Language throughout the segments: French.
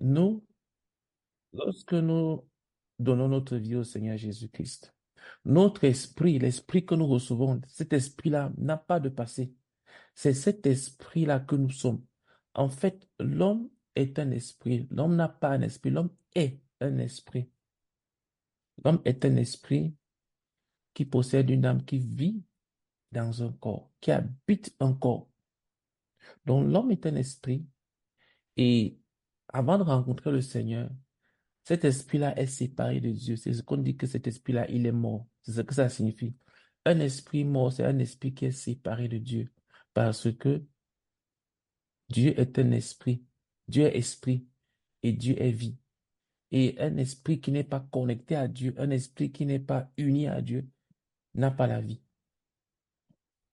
Nous, lorsque nous donnons notre vie au Seigneur Jésus-Christ, notre esprit, l'esprit que nous recevons, cet esprit-là n'a pas de passé. C'est cet esprit-là que nous sommes. En fait, l'homme est un esprit. L'homme n'a pas un esprit. L'homme est un esprit. L'homme est un esprit qui possède une âme qui vit dans un corps, qui habite un corps. Donc l'homme est un esprit et avant de rencontrer le Seigneur, cet esprit-là est séparé de Dieu. C'est ce qu'on dit que cet esprit-là, il est mort. C'est ce que ça signifie. Un esprit mort, c'est un esprit qui est séparé de Dieu parce que Dieu est un esprit. Dieu est esprit et Dieu est vie. Et un esprit qui n'est pas connecté à Dieu, un esprit qui n'est pas uni à Dieu, n'a pas la vie.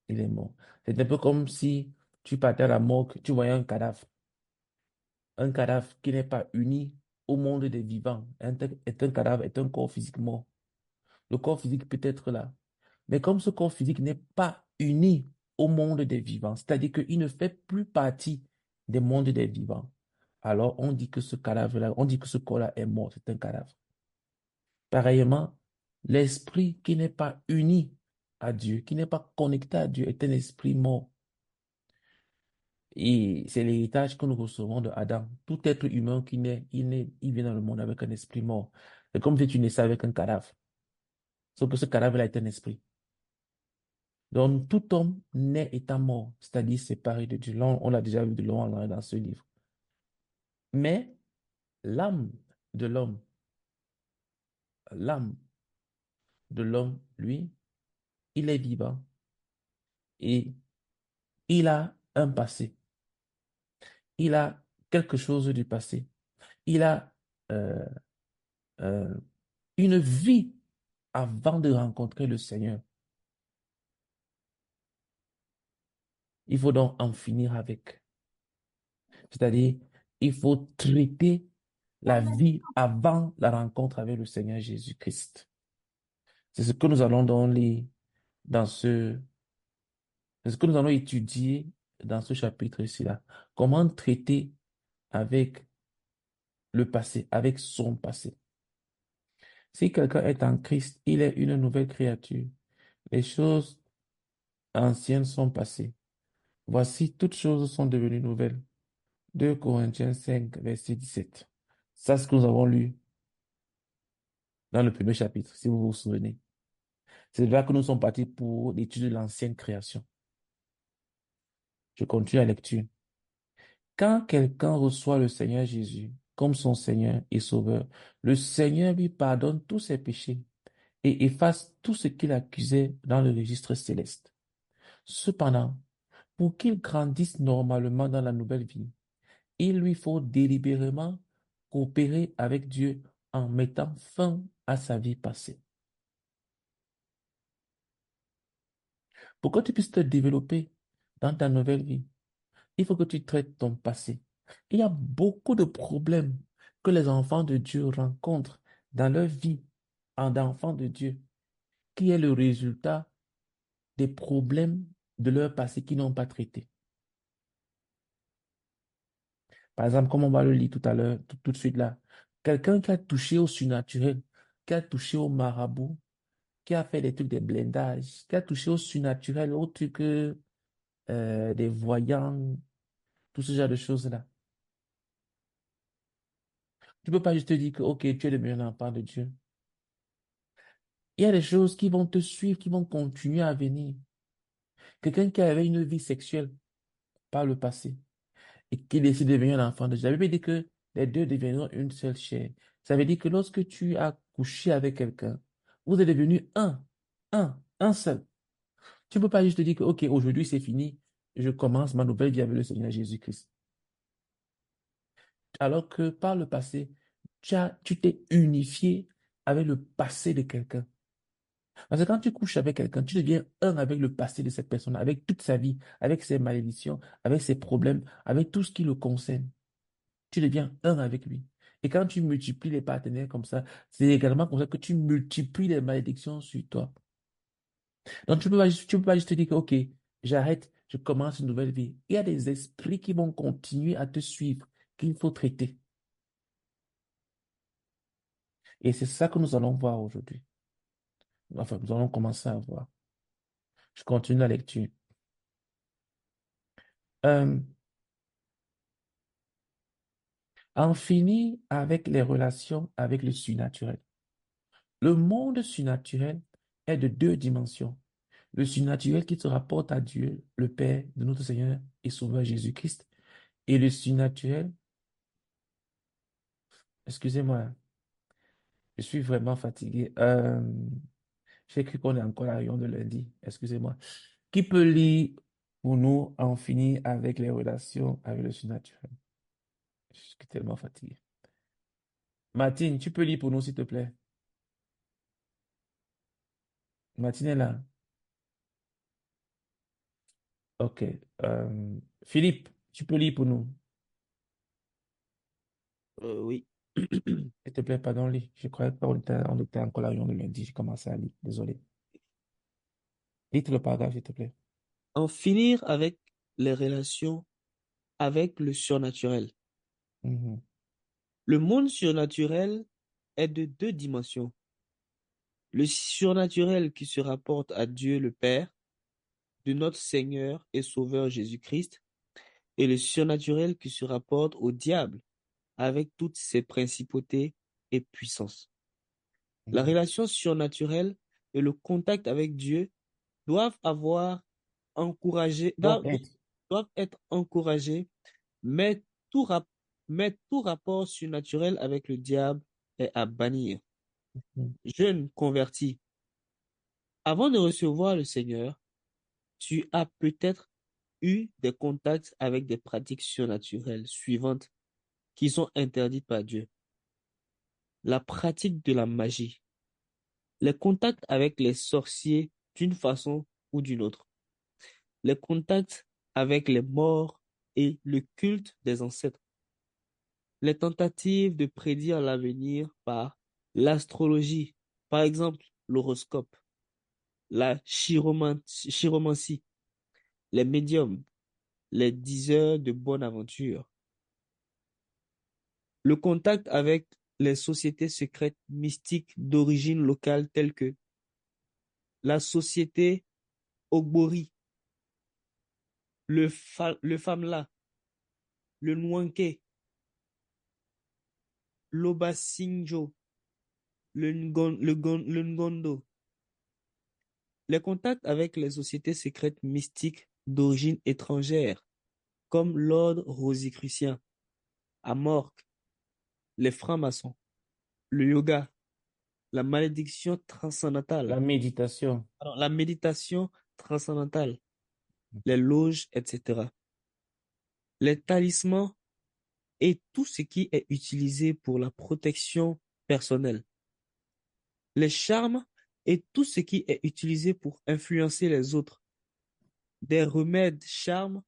Il est mort. C'est un peu comme si tu partais à la morgue, tu voyais un cadavre. Un cadavre qui n'est pas uni au monde des vivants. Est un cadavre, est un corps physique mort. Le corps physique peut être là. Mais comme ce corps physique n'est pas uni au monde des vivants, c'est-à-dire qu'il ne fait plus partie des mondes des vivants, alors on dit que ce cadavre-là, on dit que ce corps-là est mort, c'est un cadavre. Pareillement, l'esprit qui n'est pas uni à Dieu, qui n'est pas connecté à Dieu, est un esprit mort. Et c'est l'héritage que nous recevons de Adam. Tout être humain qui naît, il vient dans le monde avec un esprit mort. C'est comme si tu naissais avec un cadavre. Sauf que ce cadavre-là est un esprit. Donc, tout homme naît étant mort, c'est-à-dire séparé de Dieu. Là, on l'a déjà vu de loin dans ce livre. Mais l'âme de l'homme, l'âme de l'homme, lui, il est vivant et il a un passé. Il a quelque chose du passé. Il a euh, euh, une vie avant de rencontrer le Seigneur. Il faut donc en finir avec. C'est-à-dire, il faut traiter la vie avant la rencontre avec le Seigneur Jésus-Christ. C'est ce que nous allons donc lire dans c'est ce que nous allons étudier dans ce chapitre-ci là. Comment traiter avec le passé, avec son passé. Si quelqu'un est en Christ, il est une nouvelle créature. Les choses anciennes sont passées. Voici, toutes choses sont devenues nouvelles. 2 Corinthiens 5, verset 17. Ça, c'est ce que nous avons lu dans le premier chapitre, si vous vous souvenez. C'est là que nous sommes partis pour l'étude de l'ancienne création. Je continue la lecture. Quand quelqu'un reçoit le Seigneur Jésus comme son Seigneur et Sauveur, le Seigneur lui pardonne tous ses péchés et efface tout ce qu'il accusait dans le registre céleste. Cependant, pour qu'il grandisse normalement dans la nouvelle vie, il lui faut délibérément coopérer avec Dieu en mettant fin à sa vie passée. Pour que tu puisses te développer dans ta nouvelle vie, il faut que tu traites ton passé. Il y a beaucoup de problèmes que les enfants de Dieu rencontrent dans leur vie en d'enfants de Dieu, qui est le résultat des problèmes de leur passé qu'ils n'ont pas traités. Par exemple, comme on va le lire tout à l'heure, tout de suite là, quelqu'un qui a touché au surnaturel, qui a touché au marabout, qui a fait des trucs de blindage, qui a touché au surnaturel, au truc des voyants, tout ce genre de choses-là. Tu peux pas juste te dire que, ok, tu es devenu un enfant de Dieu. Il y a des choses qui vont te suivre, qui vont continuer à venir. Quelqu'un qui avait une vie sexuelle par le passé et qui décide de devenir un enfant de Dieu. La Bible dit que les deux deviendront une seule chair. Ça veut dire que lorsque tu as couché avec quelqu'un, vous êtes devenus un seul. Tu ne peux pas juste te dire que, ok, aujourd'hui c'est fini, je commence ma nouvelle vie avec le Seigneur Jésus-Christ. Alors que par le passé, tu t'es unifié avec le passé de quelqu'un. Parce que quand tu couches avec quelqu'un, tu deviens un avec le passé de cette personne, avec toute sa vie, avec ses malédictions, avec ses problèmes, avec tout ce qui le concerne. Tu deviens un avec lui. Et quand tu multiplies les partenaires comme ça, c'est également comme ça que tu multiplies les malédictions sur toi. Donc tu peux pas juste te dire que, OK, j'arrête, je commence une nouvelle vie. Il y a des esprits qui vont continuer à te suivre, qu'il faut traiter. Et c'est ça que nous allons voir aujourd'hui. Enfin, nous allons commencer à voir. Je continue la lecture. Euh, En finir avec les relations avec le surnaturel. Le monde surnaturel est de deux dimensions. Le surnaturel qui se rapporte à Dieu, le Père de notre Seigneur et Sauveur Jésus-Christ, et le surnaturel, excusez-moi, je suis vraiment fatigué. J'ai cru qu'on est encore à la réunion de lundi, excusez-moi. Qui peut lire pour nous en finir avec les relations avec le surnaturel? Je suis tellement fatigué. Martine, tu peux lire pour nous, s'il te plaît. Martine est là. Ok. Philippe, tu peux lire pour nous. Oui. S'il te plaît, pardon, lis. Je croyais pas on était encore à la réunion de lundi. J'ai commencé à lire. Désolé. Lis tout le paragraphe, s'il te plaît. En finir avec les relations avec le surnaturel. Mhm, Le monde surnaturel est de deux dimensions. Le surnaturel qui se rapporte à Dieu le Père, de notre Seigneur et Sauveur Jésus-Christ, et le surnaturel qui se rapporte au diable, avec toutes ses principautés et puissances. La mhm. relation surnaturelle et le contact avec Dieu doivent avoir encouragé, Donc, doivent, doivent être encouragés, mais tout, mais tout rapport surnaturel avec le diable est à bannir. mhm, Jeune converti, avant de recevoir le Seigneur, tu as peut-être eu des contacts avec des pratiques surnaturelles suivantes qui sont interdites par Dieu. La pratique de la magie, les contacts avec les sorciers d'une façon ou d'une autre, les contacts avec les morts et le culte des ancêtres, les tentatives de prédire l'avenir par l'astrologie, par exemple l'horoscope, la chiromancie, les médiums, les diseurs de bonne aventure, le contact avec les sociétés secrètes mystiques d'origine locale telles que la société Ogbori, le Famla, le Nwanke, l'Obasanjo, le Ngondo. Les contacts avec les sociétés secrètes mystiques d'origine étrangère, comme l'ordre rosicrucien, Amorque, les francs-maçons, le yoga, la malédiction transcendantale, la méditation. la méditation transcendantale, les loges, etc. Les talismans et tout ce qui est utilisé pour la protection personnelle. Les charmes et tout ce qui est utilisé pour influencer les autres. Des remèdes charmes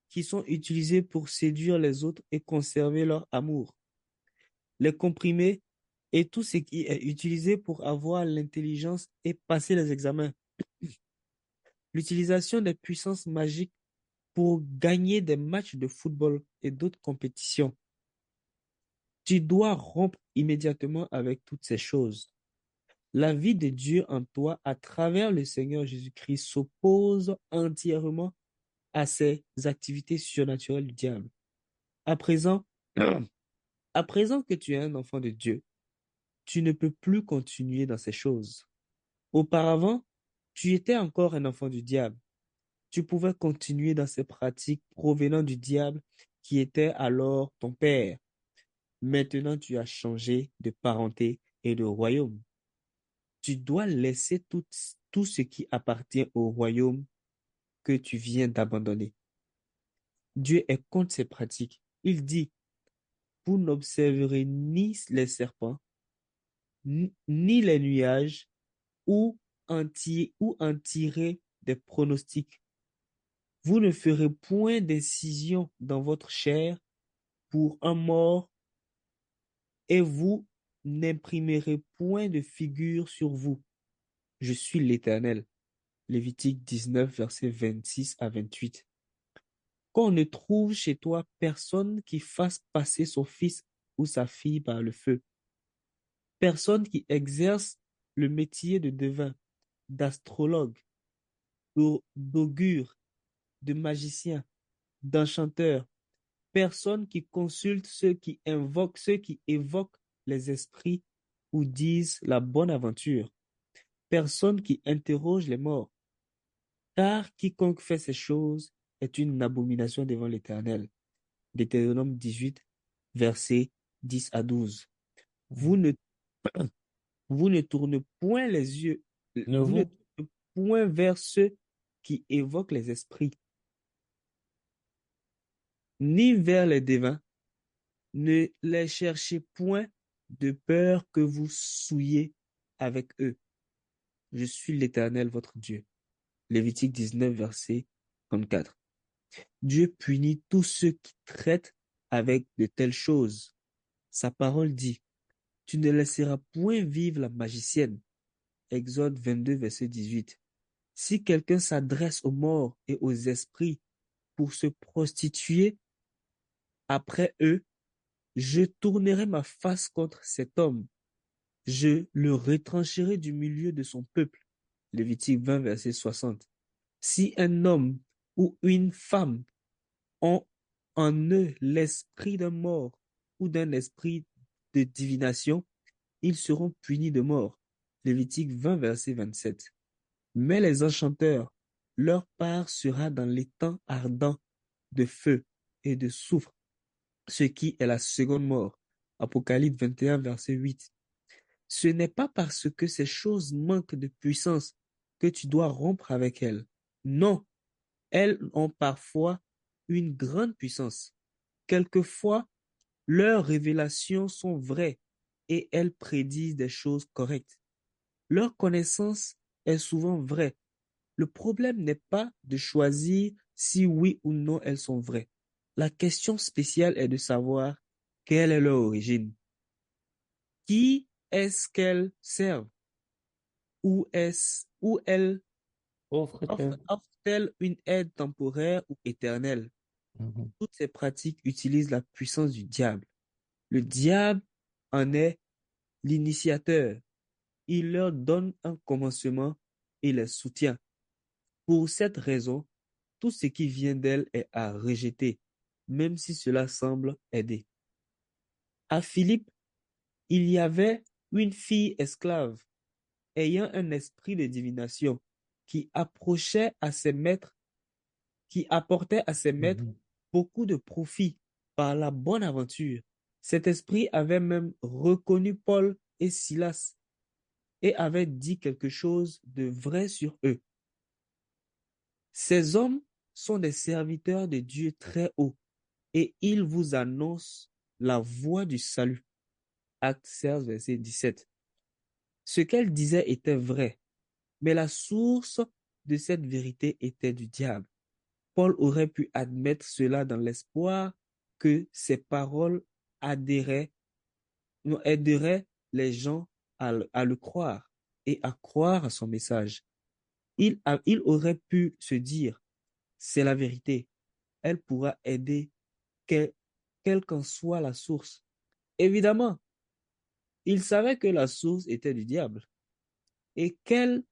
qui sont utilisés pour séduire les autres et conserver leur amour. Les comprimés et tout ce qui est utilisé pour avoir l'intelligence et passer les examens. L'utilisation des puissances magiques pour gagner des matchs de football et d'autres compétitions. Tu dois rompre immédiatement avec toutes ces choses. La vie de Dieu en toi à travers le Seigneur Jésus-Christ s'oppose entièrement à ces activités surnaturelles du diable. À présent, à présent que tu es un enfant de Dieu, tu ne peux plus continuer dans ces choses. Auparavant, tu étais encore un enfant du diable. Tu pouvais continuer dans ces pratiques provenant du diable qui était alors ton père. Maintenant, tu as changé de parenté et de royaume. Tu dois laisser tout ce qui appartient au royaume que tu viens d'abandonner. Dieu est contre ces pratiques. Il dit, vous n'observerez ni les serpents, ni les nuages, ou en tirer des pronostics. Vous ne ferez point d'incision dans votre chair pour un mort, et vous n'imprimerez point de figure sur vous. Je suis l'Éternel. Lévitique 19, versets 26 à 28. Qu'on ne trouve chez toi personne qui fasse passer son fils ou sa fille par le feu. Personnes qui exercent le métier de devin, d'astrologue, d'augure, de magicien, d'enchanteur. Personnes qui consultent ceux qui évoquent les esprits ou disent la bonne aventure. Personne qui interroge les morts, car quiconque fait ces choses est une abomination devant l'Éternel. Deutéronome 18, versets 10 à 12. Vous Mhm. ne, vous ne tournez point les yeux, Ne vous ne vous, tournez point vers ceux qui évoquent les esprits, ni vers les devins. Ne les cherchez point de peur que vous souillez avec eux. Je suis l'Éternel, votre Dieu. Lévitique 19, verset 34. Dieu punit tous ceux qui traitent avec de telles choses. Sa parole dit, tu ne laisseras point vivre la magicienne. Exode 22, verset 18. Si quelqu'un s'adresse aux morts et aux esprits pour se prostituer après eux, je tournerai ma face contre cet homme. Je le retrancherai du milieu de son peuple. Lévitique 20, verset 60. Si un homme ou une femme ont en eux l'esprit d'un mort ou d'un esprit de divination, ils seront punis de mort. Lévitique 20, verset 27. Mais les enchanteurs, leur part sera dans l'étang ardent de feu et de soufre, ce qui est la seconde mort. Apocalypse 21, verset 8. Ce n'est pas parce que ces choses manquent de puissance que tu dois rompre avec elles. Non, elles ont parfois une grande puissance. Quelquefois, leurs révélations sont vraies et elles prédisent des choses correctes. Leur connaissance est souvent vraie. Le problème n'est pas de choisir si oui ou non elles sont vraies. La question spéciale est de savoir quelle est leur origine. Qui est-ce qu'elles servent? Ou elles offre-t-elle. offrent-elles une aide temporaire ou éternelle? Mhm. Toutes ces pratiques utilisent la puissance du diable. Le diable en est l'initiateur. Il leur donne un commencement et les soutient. Pour cette raison, tout ce qui vient d'elle est à rejeter, même si cela semble aider. À Philippe, il y avait une fille esclave ayant un esprit de divination qui approchait à ses maîtres, qui apportait à ses maîtres Mhm. beaucoup de profit par la bonne aventure. Cet esprit avait même reconnu Paul et Silas et avait dit quelque chose de vrai sur eux. Ces hommes sont des serviteurs de Dieu très haut et ils vous annoncent la voie du salut. Acte 16, verset 17. Ce qu'elle disait était vrai, mais la source de cette vérité était du diable. Paul aurait pu admettre cela dans l'espoir que ses paroles adhéraient, aideraient les gens à le croire et à croire à son message. Il aurait pu se dire, c'est la vérité, elle pourra aider quelle qu'en soit la source. Évidemment, il savait que la source était du diable et qu'elle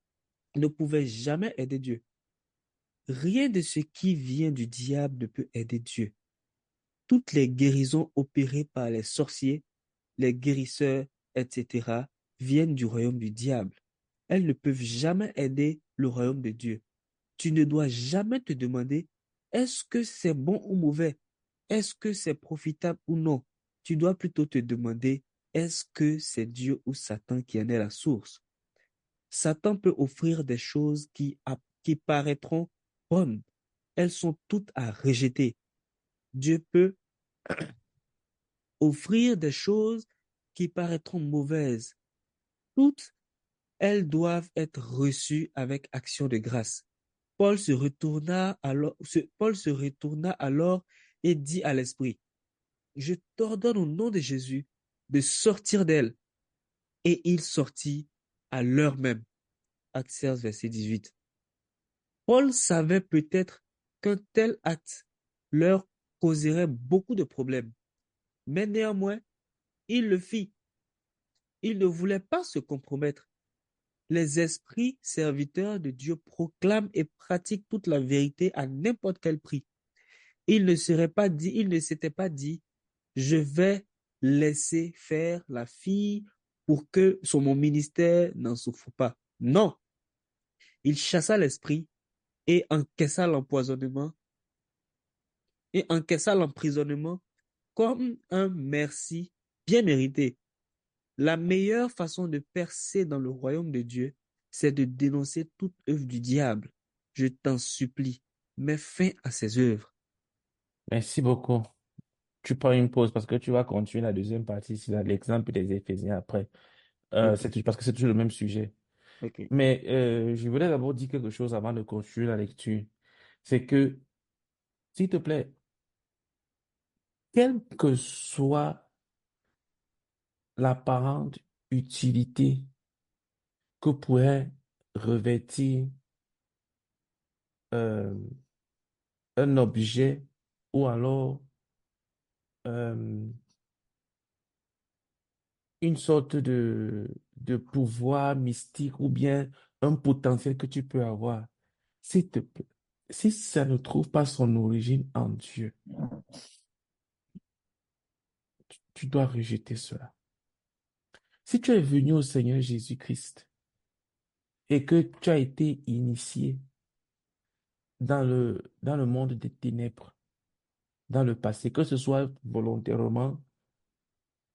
ne pouvait jamais aider Dieu. Rien de ce qui vient du diable ne peut aider Dieu. Toutes les guérisons opérées par les sorciers, les guérisseurs, etc., viennent du royaume du diable. Elles ne peuvent jamais aider le royaume de Dieu. Tu ne dois jamais te demander, est-ce que c'est bon ou mauvais? Est-ce que c'est profitable ou non? Tu dois plutôt te demander, est-ce que c'est Dieu ou Satan qui en est la source? Satan peut offrir des choses qui paraîtront bonnes. Elles sont toutes à rejeter. Dieu peut offrir des choses qui paraîtront mauvaises. Toutes, elles doivent être reçues avec action de grâce. Paul se retourna alors et dit à l'esprit, je t'ordonne au nom de Jésus de sortir d'elle. Et il sortit à l'heure même. Acte 16, verset 18. Paul savait peut-être qu'un tel acte leur causerait beaucoup de problèmes, mais néanmoins, il le fit. Ils ne voulaient pas se compromettre. Les esprits serviteurs de Dieu proclament et pratiquent toute la vérité à n'importe quel prix. Ils ne s'étaient pas dit, je vais laisser faire la fille pour que sur mon ministère n'en souffre pas. Non, il chassa l'esprit et encaissa l'empoisonnement et encaissa l'emprisonnement comme un merci bien mérité. La meilleure façon de percer dans le royaume de Dieu, c'est de dénoncer toute œuvre du diable. Je t'en supplie, mets fin à ses œuvres. Merci beaucoup. Tu prends une pause parce que tu vas continuer la deuxième partie sur l'exemple des Éphésiens après. Ok, Parce que c'est toujours le même sujet. ok. Mais je voulais d'abord dire quelque chose avant de continuer la lecture. C'est que, s'il te plaît, quelle que soit l'apparente utilité que pourrait revêtir euh, un objet ou alors euh, une sorte de pouvoir mystique ou bien un potentiel que tu peux avoir, s'il te plaît, si ça ne trouve pas son origine en Dieu, tu dois rejeter cela. Si tu es venu au Seigneur Jésus-Christ et que tu as été initié dans le monde des ténèbres, dans le passé, que ce soit volontairement,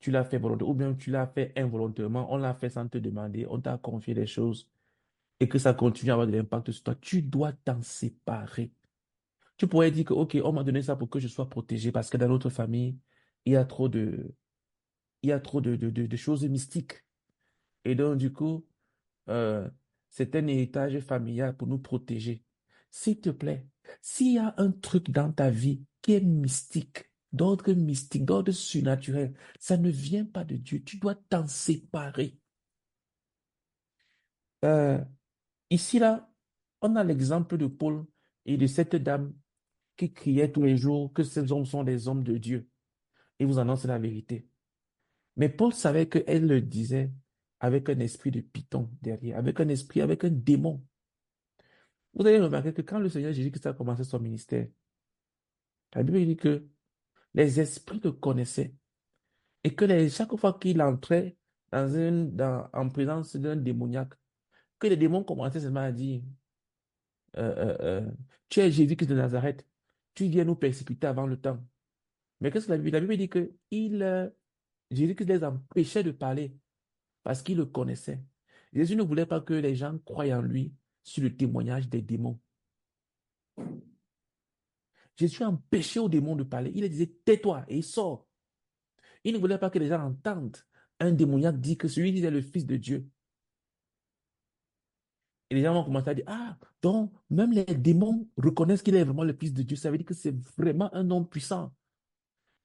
tu l'as fait volontairement, ou bien tu l'as fait involontairement, on l'a fait sans te demander, on t'a confié des choses et que ça continue à avoir de l'impact sur toi, tu dois t'en séparer. Tu pourrais dire que, OK, on m'a donné ça pour que je sois protégé parce que dans notre famille, il y a trop de, il y a trop de choses mystiques. Et donc, du coup, euh, c'est un héritage familial pour nous protéger. S'il te plaît, s'il y a un truc dans ta vie qui est mystique, d'ordre surnaturel, ça ne vient pas de Dieu. Tu dois t'en séparer. Euh, Ici, là, on a l'exemple de Paul et de cette dame qui criait tous les jours que ces hommes sont des hommes de Dieu. Et vous annoncez la vérité. Mais Paul savait qu'elle le disait avec un esprit de python derrière, avec un esprit, avec un démon. Vous allez remarquer que quand le Seigneur Jésus-Christ a commencé son ministère, la Bible dit que les esprits le connaissaient et que chaque fois qu'il entrait en présence d'un démoniaque, que les démons commençaient seulement à dire, euh, euh, euh, tu es Jésus-Christ de Nazareth, tu viens nous persécuter avant le temps. Mais qu'est-ce que la Bible dit que Jésus-Christ les empêchait de parler parce qu'il le connaissait. Jésus ne voulait pas que les gens croient en lui sur le témoignage des démons. Jésus empêchait aux démons de parler. Il leur disait, tais-toi et sors. Il ne voulait pas que les gens entendent un démoniaque dire que celui-ci est le Fils de Dieu. Et les gens vont commencer à dire, ah, donc même les démons reconnaissent qu'il est vraiment le Fils de Dieu. Ça veut dire que c'est vraiment un homme puissant.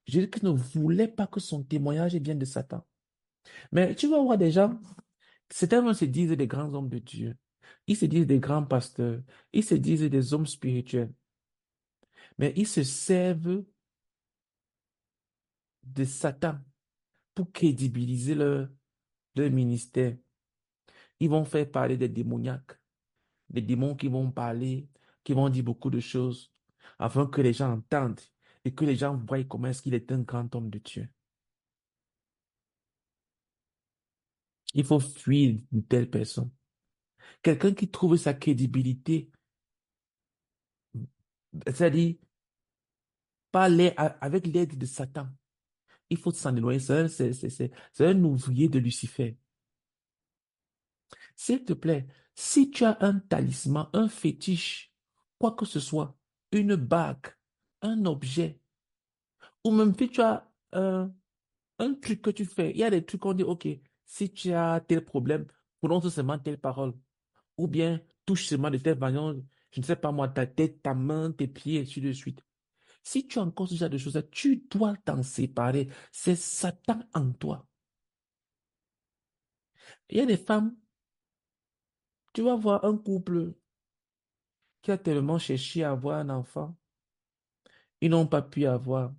Jésus ne voulait pas que son témoignage vienne de Satan. Mais tu vas voir des gens, certains vont se disent des grands hommes de Dieu. Ils se disent des grands pasteurs. Ils se disent des hommes spirituels. Mais ils se servent de Satan pour crédibiliser leur ministère. Ils vont faire parler des démoniaques, des démons qui vont parler, qui vont dire beaucoup de choses, afin que les gens entendent et que les gens voient comment est-ce qu'il est un grand homme de Dieu. Il faut fuir une telle personne. Quelqu'un qui trouve sa crédibilité, c'est-à-dire avec l'aide de Satan. Il faut s'en éloigner. C'est un ouvrier de Lucifer. S'il te plaît, si tu as un talisman, un fétiche, quoi que ce soit, une bague, un objet, ou même si tu as un truc que tu fais, il y a des trucs qu'on dit, OK, si tu as tel problème, prononce seulement telle parole, ou bien touche seulement de telle manière, je ne sais pas moi, ta tête, ta main, tes pieds, et ainsi de suite. Si tu as encore ce genre de choses, tu dois t'en séparer. C'est Satan en toi. Il y a des femmes, tu vas voir un couple qui a tellement cherché à avoir un enfant, ils n'ont pas pu avoir.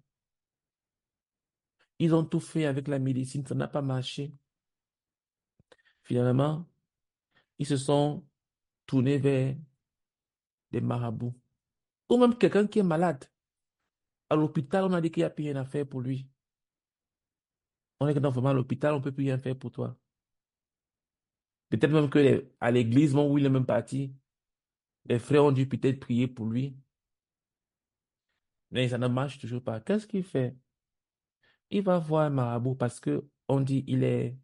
Ils ont tout fait avec la médecine, ça n'a pas marché. Finalement, ils se sont tournés vers des marabouts. Ou même quelqu'un qui est malade. À l'hôpital, on a dit qu'il n'y a plus rien à faire pour lui. On est que dans vraiment à l'hôpital, on ne peut plus rien faire pour toi. Peut-être même que à l'église, bon, où il est même parti, les frères ont dû peut-être prier pour lui, mais ça ne marche toujours pas. Qu'est-ce qu'il fait? Il va voir un marabout parce que on dit il est,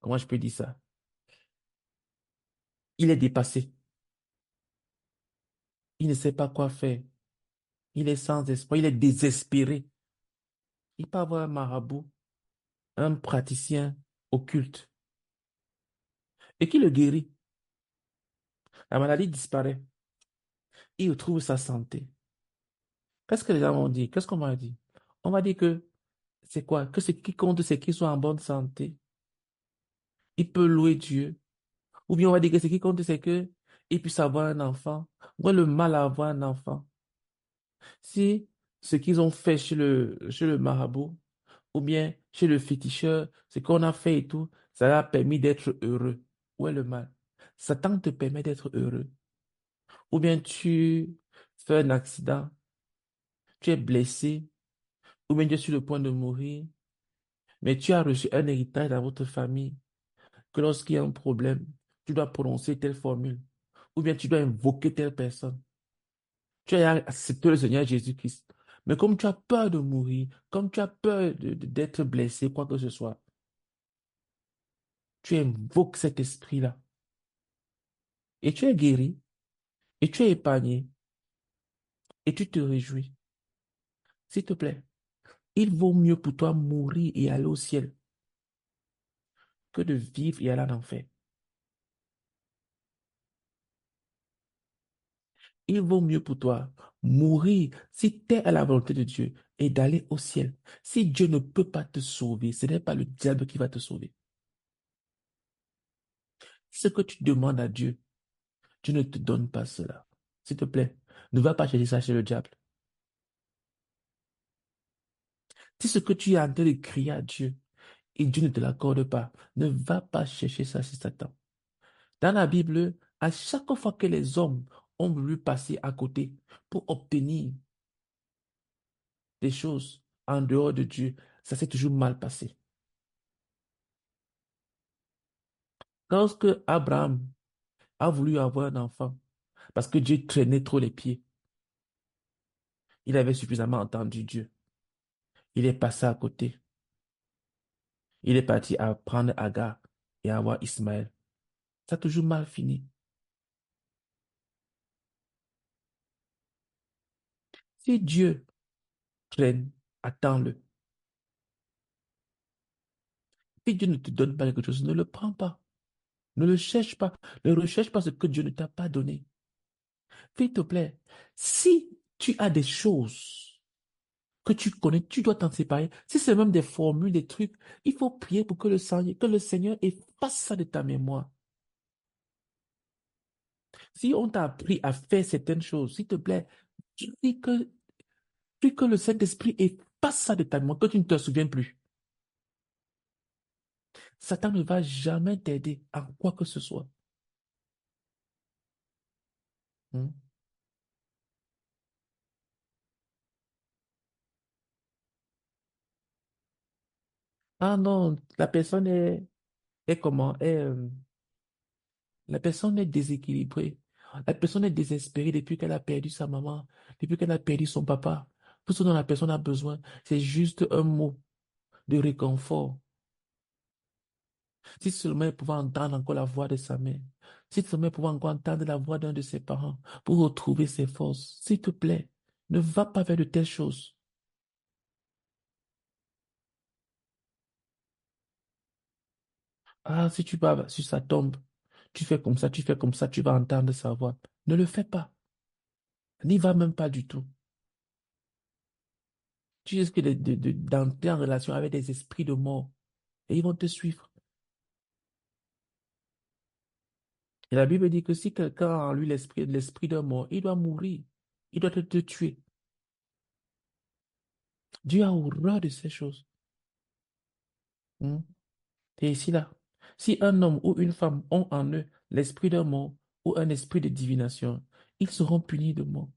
comment je peux dire ça? Il est dépassé. Il ne sait pas quoi faire. Il est sans espoir. Il est désespéré. Il peut avoir un marabout, un praticien occulte, et qui le guérit. La maladie disparaît. Il retrouve sa santé. Qu'est-ce que les gens vont dire? Qu'est-ce qu'on m'a dit? On m'a dit que c'est quoi? Que ce qui compte, c'est qu'il soit en bonne santé. Il peut louer Dieu. Ou bien on va dire que ce qui compte, c'est que il puisse avoir un enfant. Ou le mal à avoir un enfant. Si ce qu'ils ont fait chez le marabout, ou bien chez le féticheur, ce qu'on a fait et tout, ça leur a permis d'être heureux. Où est le mal? Satan te permet d'être heureux. Ou bien tu fais un accident, tu es blessé, ou bien tu es sur le point de mourir, mais tu as reçu un héritage dans votre famille, que lorsqu'il y a un problème, tu dois prononcer telle formule, ou bien tu dois invoquer telle personne. Tu as accepté le Seigneur Jésus-Christ. Mais comme tu as peur de mourir, comme tu as peur d'être blessé, quoi que ce soit, tu invoques cet esprit-là. Et tu es guéri, et tu es épargné, et tu te réjouis. S'il te plaît, il vaut mieux pour toi mourir et aller au ciel que de vivre et aller en enfer. Il vaut mieux pour toi mourir si tu es à la volonté de Dieu et d'aller au ciel. Si Dieu ne peut pas te sauver, ce n'est pas le diable qui va te sauver. Ce que tu demandes à Dieu, Dieu ne te donne pas cela. S'il te plaît, ne va pas chercher ça chez le diable. Si ce que tu es en train de crier à Dieu et Dieu ne te l'accorde pas, ne va pas chercher ça chez Satan. Dans la Bible, à chaque fois que les hommes ont voulu passer à côté pour obtenir des choses en dehors de Dieu, ça s'est toujours mal passé. Lorsque Abraham a voulu avoir un enfant, parce que Dieu traînait trop les pieds, il avait suffisamment entendu Dieu. Il est passé à côté. Il est parti à prendre Agar et avoir Ismaël. Ça a toujours mal fini. Si Dieu traîne, attends-le. Si Dieu ne te donne pas quelque chose, ne le prends pas. Ne le cherche pas. Ne recherche pas ce que Dieu ne t'a pas donné. S'il te plaît, si tu as des choses que tu connais, tu dois t'en séparer. Si c'est même des formules, des trucs, il faut prier pour que le Seigneur efface ça de ta mémoire. Si on t'a appris à faire certaines choses, s'il te plaît, prie que, prie que le Saint-Esprit efface ça de ta mémoire, que tu ne te souviens plus. Satan ne va jamais t'aider à quoi que ce soit. Hmm. Ah non, est comment? La personne est déséquilibrée. La personne est désespérée depuis qu'elle a perdu sa maman, depuis qu'elle a perdu son papa. Tout ce dont la personne a besoin, c'est juste un mot de réconfort. Si seulement elle pouvait entendre encore la voix de sa mère, si seulement elle pouvait encore entendre la voix d'un de ses parents pour retrouver ses forces, s'il te plaît, ne va pas vers de telles choses. Ah, si tu vas sur sa tombe, tu fais comme ça, tu fais comme ça, tu vas entendre sa voix. Ne le fais pas. N'y va même pas du tout. Tu risques d'entrer en relation avec des esprits de mort et ils vont te suivre. Et la Bible dit que si quelqu'un a en lui l'esprit de mort, il doit mourir. Il doit te tuer. Dieu a horreur de ces choses. Hmm. Et ici, là, si un homme ou une femme ont en eux l'esprit d'un mort ou un esprit de divination, ils seront punis de mort.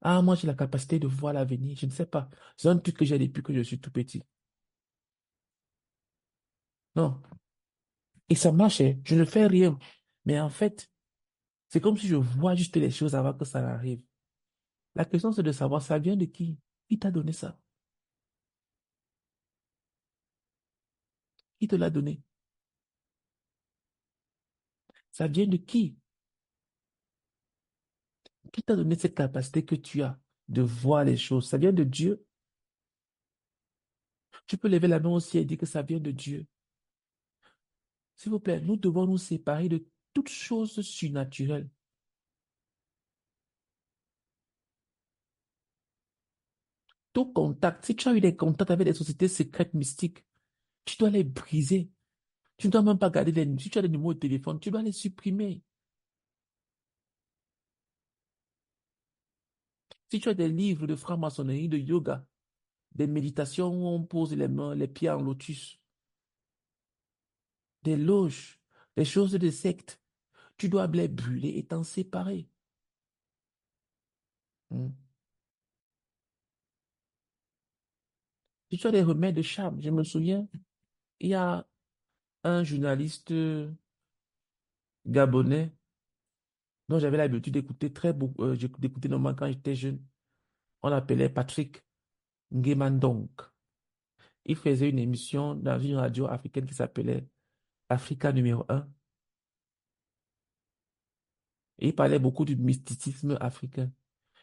Ah, moi, j'ai la capacité de voir l'avenir. Je ne sais pas. C'est un truc que j'ai depuis que je suis tout petit. Non. Et ça marche, hein. Je ne fais rien. Mais en fait, c'est comme si je vois juste les choses avant que ça n'arrive. La question, c'est de savoir, ça vient de qui? Qui t'a donné ça? Qui te l'a donné? Ça vient de qui? Qui t'a donné cette capacité que tu as de voir les choses? Ça vient de Dieu. Tu peux lever la main aussi et dire que ça vient de Dieu. S'il vous plaît, nous devons nous séparer de toute chose surnaturelle. Tout contact, si tu as eu des contacts avec des sociétés secrètes mystiques, tu dois les briser. Tu ne dois même pas garder les... Si tu as des numéros de téléphone, tu dois les supprimer. Si tu as des livres de franc-maçonnerie, de yoga, des méditations où on pose les mains, les pieds en lotus, des loges, des choses de sectes, tu dois les brûler et t'en séparer. Hmm. Si tu as des remèdes de charme, je me souviens, il y a un journaliste gabonais dont j'avais l'habitude d'écouter très beaucoup, d'écouter normalement quand j'étais jeune. On l'appelait Patrick Nguemandong. Il faisait une émission dans une radio africaine qui s'appelait Africa numéro un. Et il parlait beaucoup du mysticisme africain.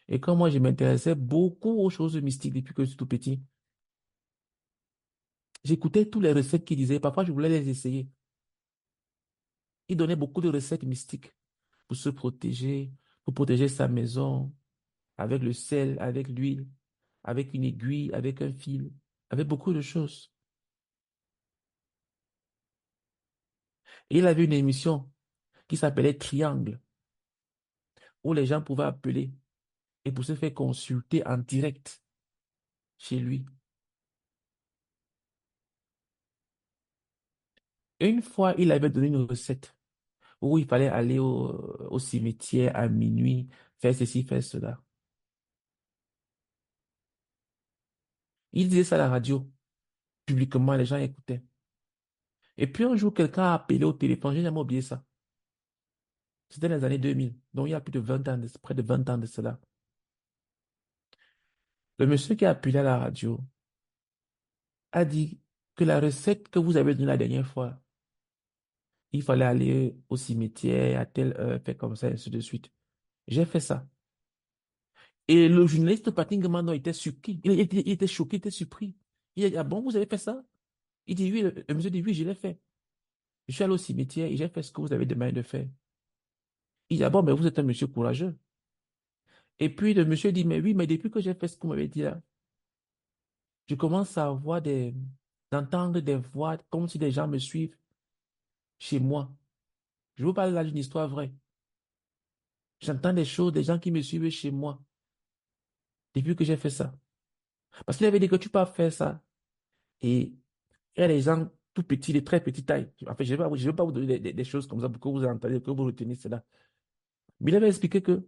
Et comme moi, je m'intéressais beaucoup aux choses mystiques depuis que je suis tout petit, j'écoutais toutes les recettes qu'il disait. Parfois, je voulais les essayer. Il donnait beaucoup de recettes mystiques pour se protéger, pour protéger sa maison, avec le sel, avec l'huile, avec une aiguille, avec un fil, avec beaucoup de choses. Et il avait une émission qui s'appelait Triangle, où les gens pouvaient appeler et pour se faire consulter en direct chez lui. Une fois, il avait donné une recette où il fallait aller au cimetière à minuit, faire ceci, faire cela. Il disait ça à la radio, publiquement, les gens écoutaient. Et puis un jour, quelqu'un a appelé au téléphone, j'ai jamais oublié ça. C'était dans les années 2000, donc il y a plus de 20 ans, près de 20 ans de cela. Le monsieur qui a appelé à la radio a dit que la recette que vous avez donnée la dernière fois, il fallait aller au cimetière à telle heure, faire comme ça, et ainsi de suite. J'ai fait ça. Et le journaliste Patrick Mano était surpris. Il était choqué, il était surpris. Il a dit, ah bon, vous avez fait ça? Il dit oui, le monsieur dit oui, je l'ai fait. Je suis allé au cimetière et j'ai fait ce que vous avez demandé de faire. Il dit, ah bon, mais vous êtes un monsieur courageux. Et puis le monsieur dit, mais oui, mais depuis que j'ai fait ce que vous m'avez dit là, je commence à avoir d'entendre des voix comme si des gens me suivent chez moi. Je vous parle là d'une histoire vraie. J'entends des choses, des gens qui me suivent chez moi depuis que j'ai fait ça. Parce qu'il avait dit que tu peux faire ça. Et il y a des gens tout petits, de très petite taille. En fait, je vais pas vous donner des choses comme ça pour que vous entendez, que vous reteniez cela. Mais il avait expliqué que,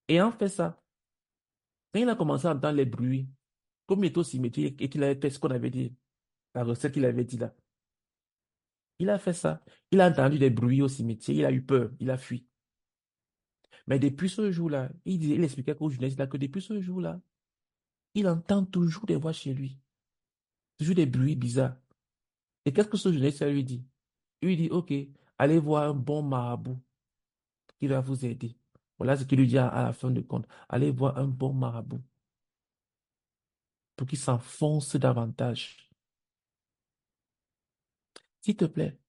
ayant fait ça, quand il a commencé à entendre les bruits, comme il était au cimetière et qu'il avait fait ce qu'on avait dit, la recette qu'il avait dit là, il a fait ça. Il a entendu des bruits au cimetière, il a eu peur, il a fui. Mais depuis ce jour-là, il expliquait aux journalistes là que depuis ce jour-là, il entend toujours des voix chez lui, toujours des bruits bizarres. Et qu'est-ce que ce journaliste lui dit? Il lui dit, OK, allez voir un bon marabout qui va vous aider. Voilà ce qu'il lui dit à la fin de compte. Allez voir un bon marabout pour qu'il s'enfonce davantage. S'il te plaît,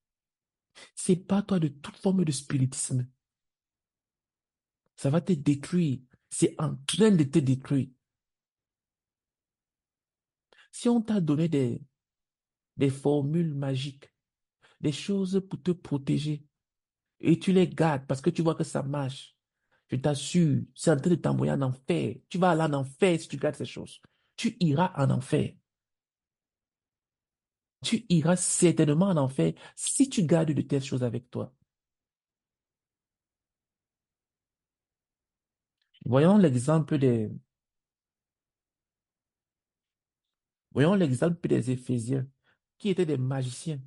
c'est pas toi de toute forme de spiritisme. Ça va te détruire. C'est en train de te détruire. Si on t'a donné des formules magiques, des choses pour te protéger, et tu les gardes parce que tu vois que ça marche, je t'assure, c'est en train de t'envoyer en enfer. Tu vas aller en enfer si tu gardes ces choses. tu iras en enfer. Tu iras certainement en enfer si tu gardes de telles choses avec toi. Voyons l'exemple des Éphésiens, qui étaient des magiciens.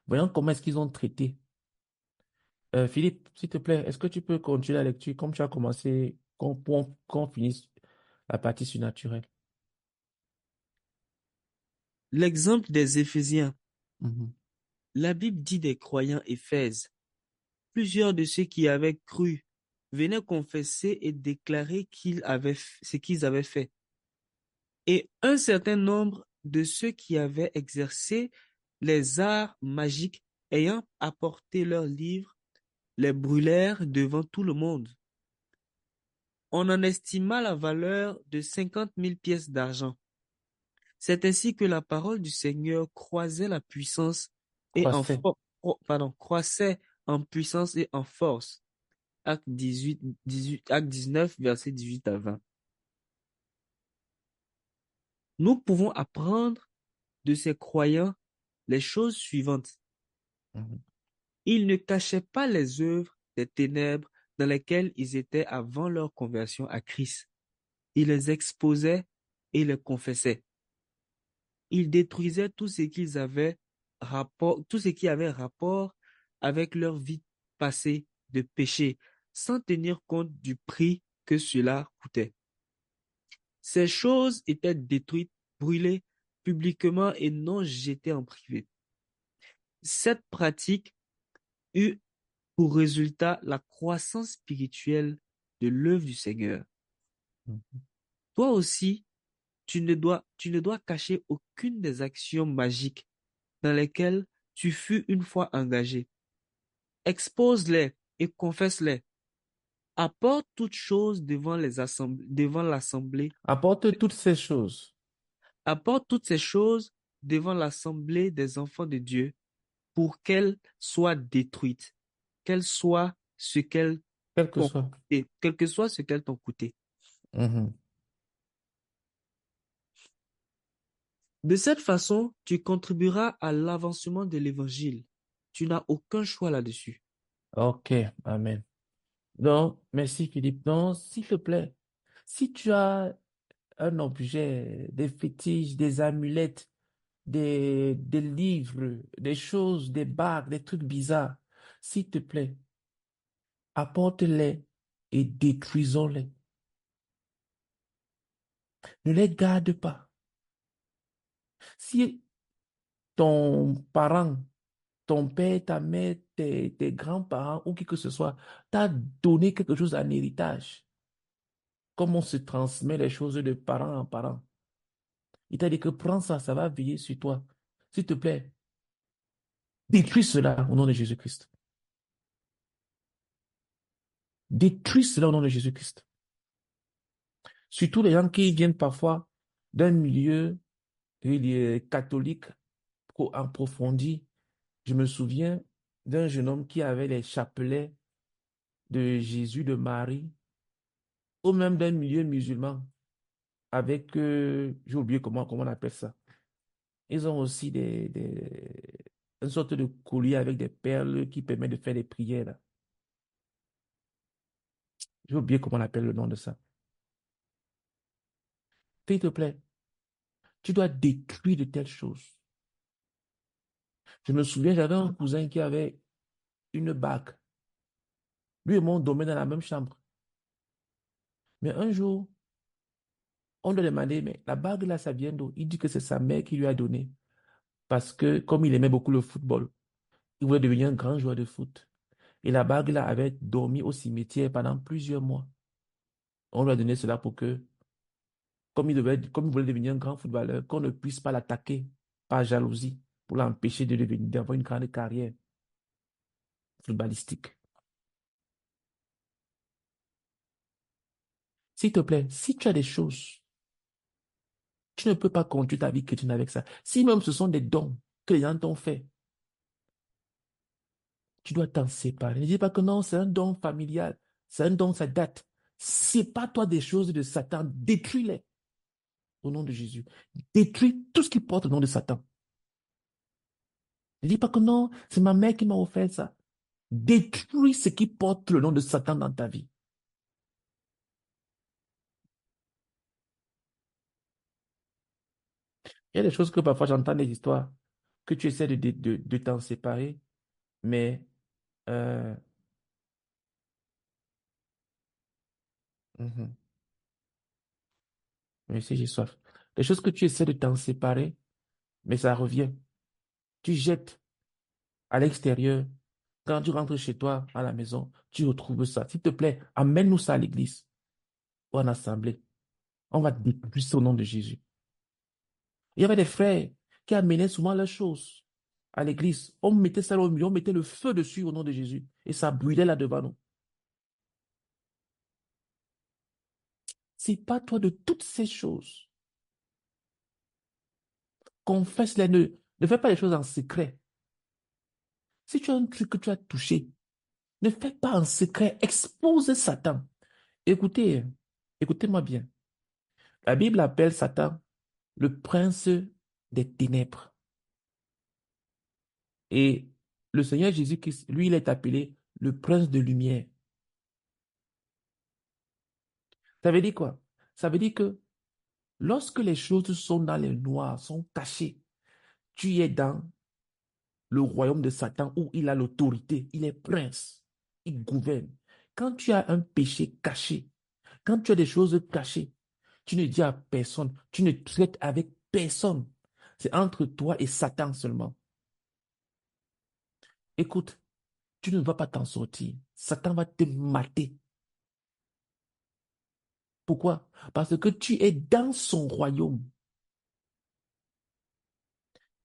Voyons comment est-ce qu'ils ont traité. Philippe, s'il te plaît, est-ce que tu peux continuer la lecture comme tu as commencé, qu'on finisse la partie surnaturelle? L'exemple des Éphésiens. Mhm. La Bible dit des croyants Éphèse. Plusieurs de ceux qui avaient cru venaient confesser et déclarer ce qu'ils avaient fait. Et un certain nombre de ceux qui avaient exercé les arts magiques ayant apporté leurs livres, les brûlèrent devant tout le monde. On en estima la valeur de 50 000 pièces d'argent. C'est ainsi que la parole du Seigneur croisait la puissance et Croissait. croissait en puissance et en force. Acte 19, versets 18 à 20. Nous pouvons apprendre de ces croyants les choses suivantes. Mhm. Ils ne cachaient pas les œuvres des ténèbres dans lesquelles ils étaient avant leur conversion à Christ. Ils les exposaient et les confessaient. Ils détruisaient tout ce qui avait rapport avec leur vie passée de péché, sans tenir compte du prix que cela coûtait. Ces choses étaient détruites, brûlées publiquement et non jetées en privé. Cette pratique eut pour résultat la croissance spirituelle de l'œuvre du Seigneur. Mhm. Toi aussi, tu ne dois cacher aucune des actions magiques dans lesquelles tu fus une fois engagé. Expose-les et confesse-les. Apporte toutes choses devant l'assemblée. Apporte toutes ces choses, Apporte toutes ces choses devant l'assemblée des enfants de Dieu pour qu'elles soient détruites, qu'elles soient ce qu'elles quel que t'ont soit. coûté, quel que soit ce qu'elles t'ont coûté. Mhm. De cette façon, tu contribueras à l'avancement de l'évangile. Tu n'as aucun choix là-dessus. Ok, amen. Donc, merci Philippe. Donc, s'il te plaît, si tu as un objet, des fétiches, des amulettes, des livres, des choses, des bagues, des trucs bizarres, s'il te plaît, apporte-les et détruisons-les. Ne les garde pas. Si ton parent, ton père, ta mère, tes grands-parents ou qui que ce soit t'a donné quelque chose en héritage, comme on se transmet les choses de parent en parent, il t'a dit que prends ça, ça va veiller sur toi. S'il te plaît, détruis cela au nom de Jésus-Christ. Détruis cela au nom de Jésus-Christ. Surtout les gens qui viennent parfois d'un milieu catholique approfondi. Je me souviens d'un jeune homme qui avait les chapelets de Jésus, de Marie, ou même d'un milieu musulman, avec, j'ai oublié comment on appelle ça. Ils ont aussi une sorte de collier avec des perles qui permet de faire des prières, là. J'ai oublié comment on appelle le nom de ça. S'il te plaît, tu dois détruire de telles choses. Je me souviens, j'avais un cousin qui avait une bague. Lui et moi, on dormait dans la même chambre. Mais un jour, on lui a demandé, mais la bague là, ça vient d'où? Il dit que c'est sa mère qui lui a donné. Parce que, comme il aimait beaucoup le football, il voulait devenir un grand joueur de foot. Et la bague là avait dormi au cimetière pendant plusieurs mois. On lui a donné cela pour que, comme il voulait devenir un grand footballeur, qu'on ne puisse pas l'attaquer par jalousie pour l'empêcher d'avoir une grande carrière footballistique. S'il te plaît, si tu as des choses, tu ne peux pas conduire ta vie chrétienne avec ça. Si même ce sont des dons que les gens t'ont fait, tu dois t'en séparer. Ne dis pas que non, c'est un don familial, c'est un don, ça date. C'est pas toi des choses de Satan, détruis-les au nom de Jésus. Détruis tout ce qui porte le nom de Satan. Ne dis pas que non, c'est ma mère qui m'a offert ça. Détruis ce qui porte le nom de Satan dans ta vie. Il y a des choses que parfois j'entends des histoires que tu essaies de t'en séparer, mais euh, mhm. Mais si j'ai soif. Des choses que tu essaies de t'en séparer, mais ça revient. Tu jettes à l'extérieur. Quand tu rentres chez toi, à la maison, tu retrouves ça. S'il te plaît, amène-nous ça à l'église ou en assemblée. On va détruire ça au nom de Jésus. Il y avait des frères qui amenaient souvent leurs choses à l'église. On mettait ça au milieu, on mettait le feu dessus au nom de Jésus. Et ça brûlait là devant nous. Sépare-toi de toutes ces choses. Confesse-les. Ne fais pas les choses en secret. Si tu as un truc que tu as touché, ne fais pas en secret. Expose Satan. Écoutez, écoutez-moi bien. La Bible appelle Satan le prince des ténèbres. Et le Seigneur Jésus-Christ, lui, il est appelé le prince de lumière. Ça veut dire quoi? Ça veut dire que lorsque les choses sont dans le noir, sont cachées, tu es dans le royaume de Satan où il a l'autorité, il est prince, il gouverne. Quand tu as un péché caché, quand tu as des choses cachées, tu ne dis à personne, tu ne traites avec personne. C'est entre toi et Satan seulement. Écoute, tu ne vas pas t'en sortir. Satan va te mater. Pourquoi? Parce que tu es dans son royaume.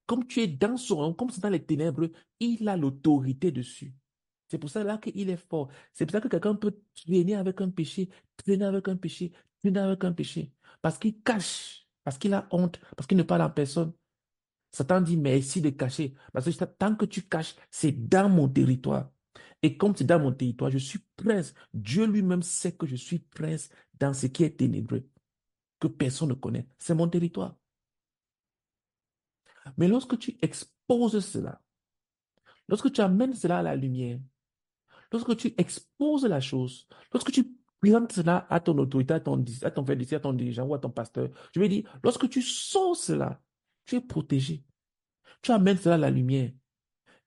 Comme tu es dans son royaume, comme c'est dans les ténèbres, il a l'autorité dessus. C'est pour ça là qu'il est fort. C'est pour ça que quelqu'un peut traîner avec un péché, traîner avec un péché, traîner avec un péché. Parce qu'il cache, parce qu'il a honte, parce qu'il ne parle en personne. Satan dit merci de cacher. Parce que tant que tu caches, c'est dans mon territoire. Et comme c'est dans mon territoire, je suis prince. Dieu lui-même sait que je suis prince dans ce qui est ténébreux, que personne ne connaît. C'est mon territoire. Mais lorsque tu exposes cela, lorsque tu amènes cela à la lumière, lorsque tu exposes la chose, lorsque tu présentes cela à ton autorité, à ton frère d'ici, à ton dirigeant ou à ton pasteur, je vais dire, lorsque tu sors cela, tu es protégé. Tu amènes cela à la lumière.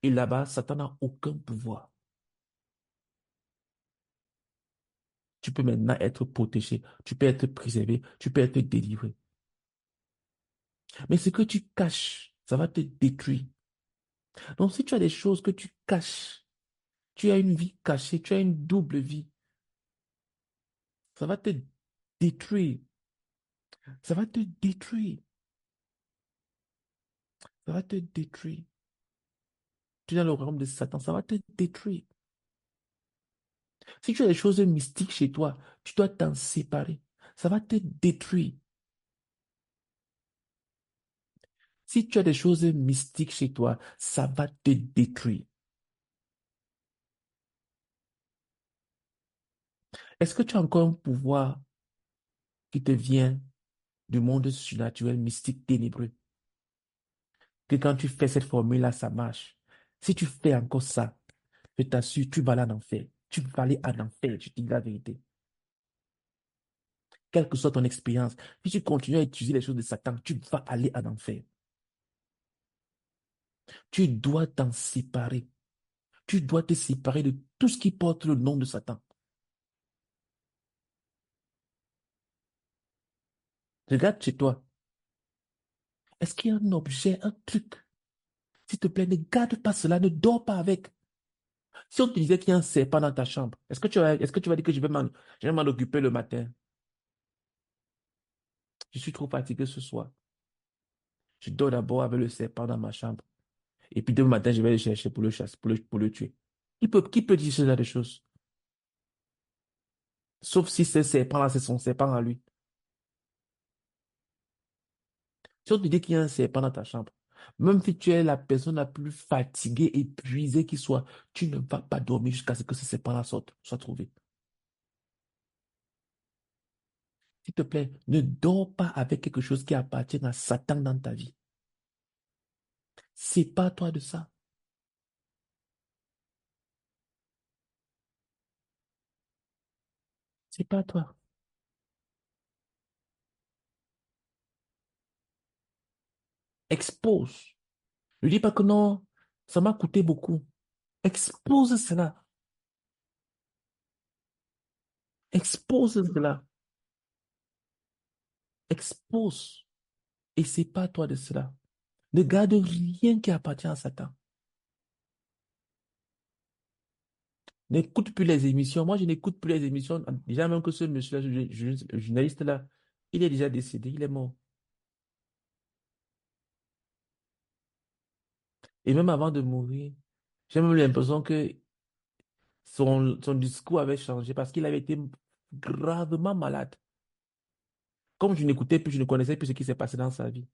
Et là-bas, Satan n'a aucun pouvoir. Tu peux maintenant être protégé, tu peux être préservé, tu peux être délivré. Mais ce que tu caches, ça va te détruire. Donc, si tu as des choses que tu caches, tu as une vie cachée, tu as une double vie, ça va te détruire. Ça va te détruire. Ça va te détruire. Tu es dans le royaume de Satan, ça va te détruire. Si tu as des choses mystiques chez toi, tu dois t'en séparer. Ça va te détruire. Si tu as des choses mystiques chez toi, ça va te détruire. Est-ce que tu as encore un pouvoir qui te vient du monde surnaturel, mystique, ténébreux? Que quand tu fais cette formule-là, ça marche. Si tu fais encore ça, je t'assure, tu vas aller en enfer. Tu vas aller en enfer, je te dis la vérité. Quelle que soit ton expérience, si tu continues à utiliser les choses de Satan, tu vas aller en enfer. Tu dois t'en séparer. Tu dois te séparer de tout ce qui porte le nom de Satan. Regarde chez toi. Est-ce qu'il y a un objet, un truc? S'il te plaît, ne garde pas cela, ne dors pas avec. Si on te disait qu'il y a un serpent dans ta chambre, est-ce que tu vas dire que je vais m'en occuper le matin? Je suis trop fatigué ce soir. Je dors d'abord avec le serpent dans ma chambre. Et puis demain matin, je vais le chercher pour le chasser, pour le tuer. Qui peut dire ce genre de choses? Sauf si ce serpent-là, c'est son serpent à lui. Si on te dit qu'il y a un serpent dans ta chambre, même si tu es la personne la plus fatiguée, épuisée qui soit, tu ne vas pas dormir jusqu'à ce que ce serpent-là soit trouvé. S'il te plaît, ne dors pas avec quelque chose qui appartient à Satan dans ta vie. Sépare-toi de ça. Sépare-toi. Expose. Ne dis pas que non, ça m'a coûté beaucoup. Expose cela. Expose cela. Expose. Et sépare-toi de cela. Ne garde rien qui appartient à Satan. N'écoute plus les émissions. Moi, je n'écoute plus les émissions. Déjà, même que ce monsieur-là, ce journaliste-là, il est déjà décédé, il est mort. Et même avant de mourir, j'ai même l'impression que son discours avait changé parce qu'il avait été gravement malade. Comme je n'écoutais plus, je ne connaissais plus ce qui s'est passé dans sa vie.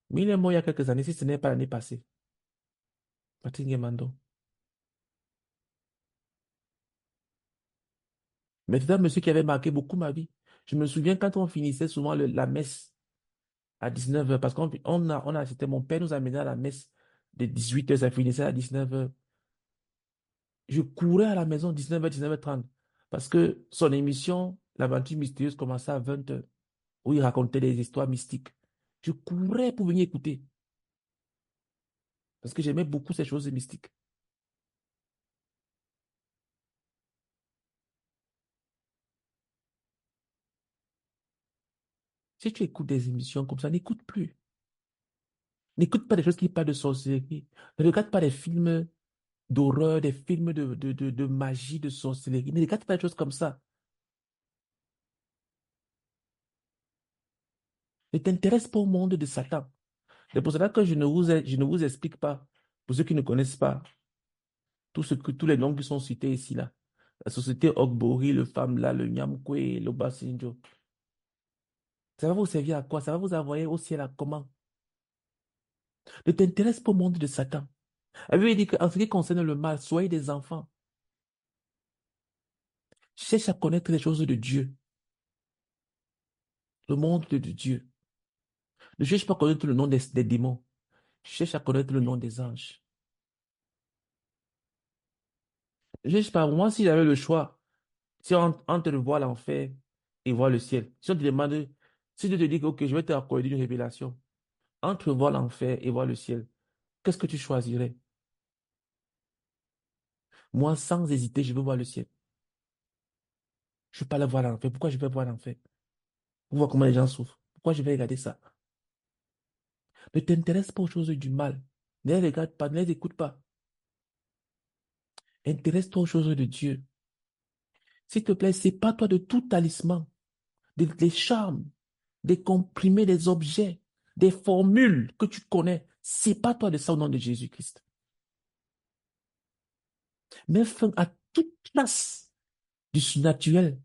Mais il est mort il y a quelques années, si ce n'est pas l'année passée. Patrick Mando. Mais c'est un monsieur qui avait marqué beaucoup ma vie. Je me souviens quand on finissait souvent la messe à 19h, parce c'était mon père nous amenait à la messe de 18h, ça finissait à 19h. Je courais à la maison 19h, 19h30, parce que son émission, L'aventure mystérieuse, commençait à 20h, où il racontait des histoires mystiques. Je courais pour venir écouter, parce que j'aimais beaucoup ces choses mystiques. Si tu écoutes des émissions comme ça, n'écoute plus. N'écoute pas des choses qui parlent de sorcellerie. Ne regarde pas des films d'horreur, des films de magie, de sorcellerie. Ne regarde pas des choses comme ça. Ne t'intéresse pas au monde de Satan. C'est pour cela que je ne vous explique pas, pour ceux qui ne connaissent pas, tous les noms qui sont cités ici, là. La société Ogbori, le Famla, le Nyamkwe, le Basinjo. Ça va vous servir à quoi? Ça va vous envoyer au ciel à comment? Ne t'intéresse pas au monde de Satan. La Bible dit qu'en ce qui concerne le mal, soyez des enfants. Cherche à connaître les choses de Dieu, le monde de Dieu. Ne cherche pas à connaître le nom des démons. Cherche à connaître le nom des anges. Ne cherche pas. Moi, si j'avais le choix, si entre voir l'enfer et voir le ciel, si on te demande, si Dieu te dit que, ok, je vais te accorder une révélation, entre voir l'enfer et voir le ciel, qu'est-ce que tu choisirais? Moi, sans hésiter, je veux voir le ciel. Je ne veux pas aller voir l'enfer. Pourquoi je vais voir l'enfer? Pour voir comment les gens souffrent. Pourquoi je vais regarder ça? Ne t'intéresse pas aux choses du mal. Ne les regarde pas, ne les écoute pas. Intéresse-toi aux choses de Dieu. S'il te plaît, sépare-toi de tout talisman, des charmes, des comprimés, des objets, des formules que tu connais. Sépare-toi de ça au nom de Jésus-Christ. Mets fin à toute place du surnaturel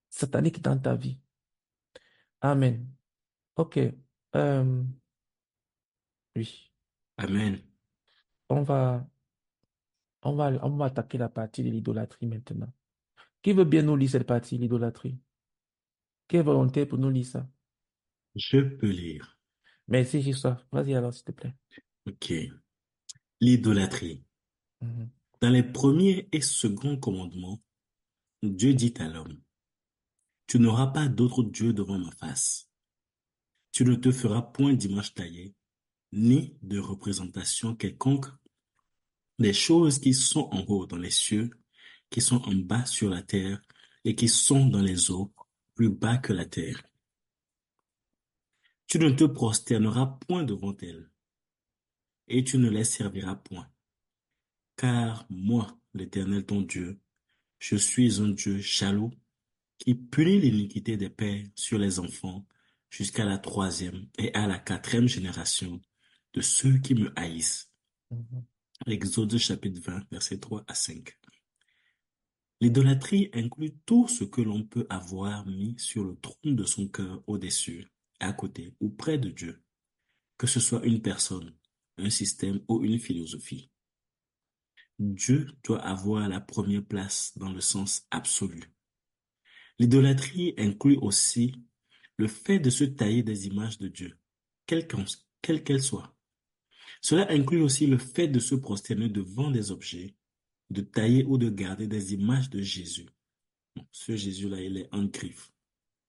satanique dans ta vie. Amen. Ok. Euh, oui. Amen. On va, on va attaquer la partie de l'idolâtrie maintenant. Qui veut bien nous lire cette partie, l'idolâtrie? Qui est volontaire pour nous lire ça? Je peux lire. Merci, Christophe. Vas-y alors, s'il te plaît. Ok. L'idolâtrie. Mhm. Dans les premiers et seconds commandements, Dieu dit à l'homme, tu n'auras pas d'autre Dieu devant ma face. Tu ne te feras point d'image taillée, ni de représentation quelconque des choses qui sont en haut dans les cieux, qui sont en bas sur la terre, et qui sont dans les eaux, plus bas que la terre. Tu ne te prosterneras point devant elles, et tu ne les serviras point. Car moi, l'Éternel ton Dieu, je suis un Dieu jaloux, qui punit l'iniquité des pères sur les enfants jusqu'à la troisième et à la quatrième génération de ceux qui me haïssent. Mhm. Exode chapitre 20, versets 3 à 5. L'idolâtrie inclut tout ce que l'on peut avoir mis sur le trône de son cœur au-dessus, à côté ou près de Dieu, que ce soit une personne, un système ou une philosophie. Dieu doit avoir la première place dans le sens absolu. L'idolâtrie inclut aussi le fait de se tailler des images de Dieu, quelles qu'elles soient. Cela inclut aussi le fait de se prosterner devant des objets, de tailler ou de garder des images de Jésus. Bon, ce Jésus-là, il est en griffe.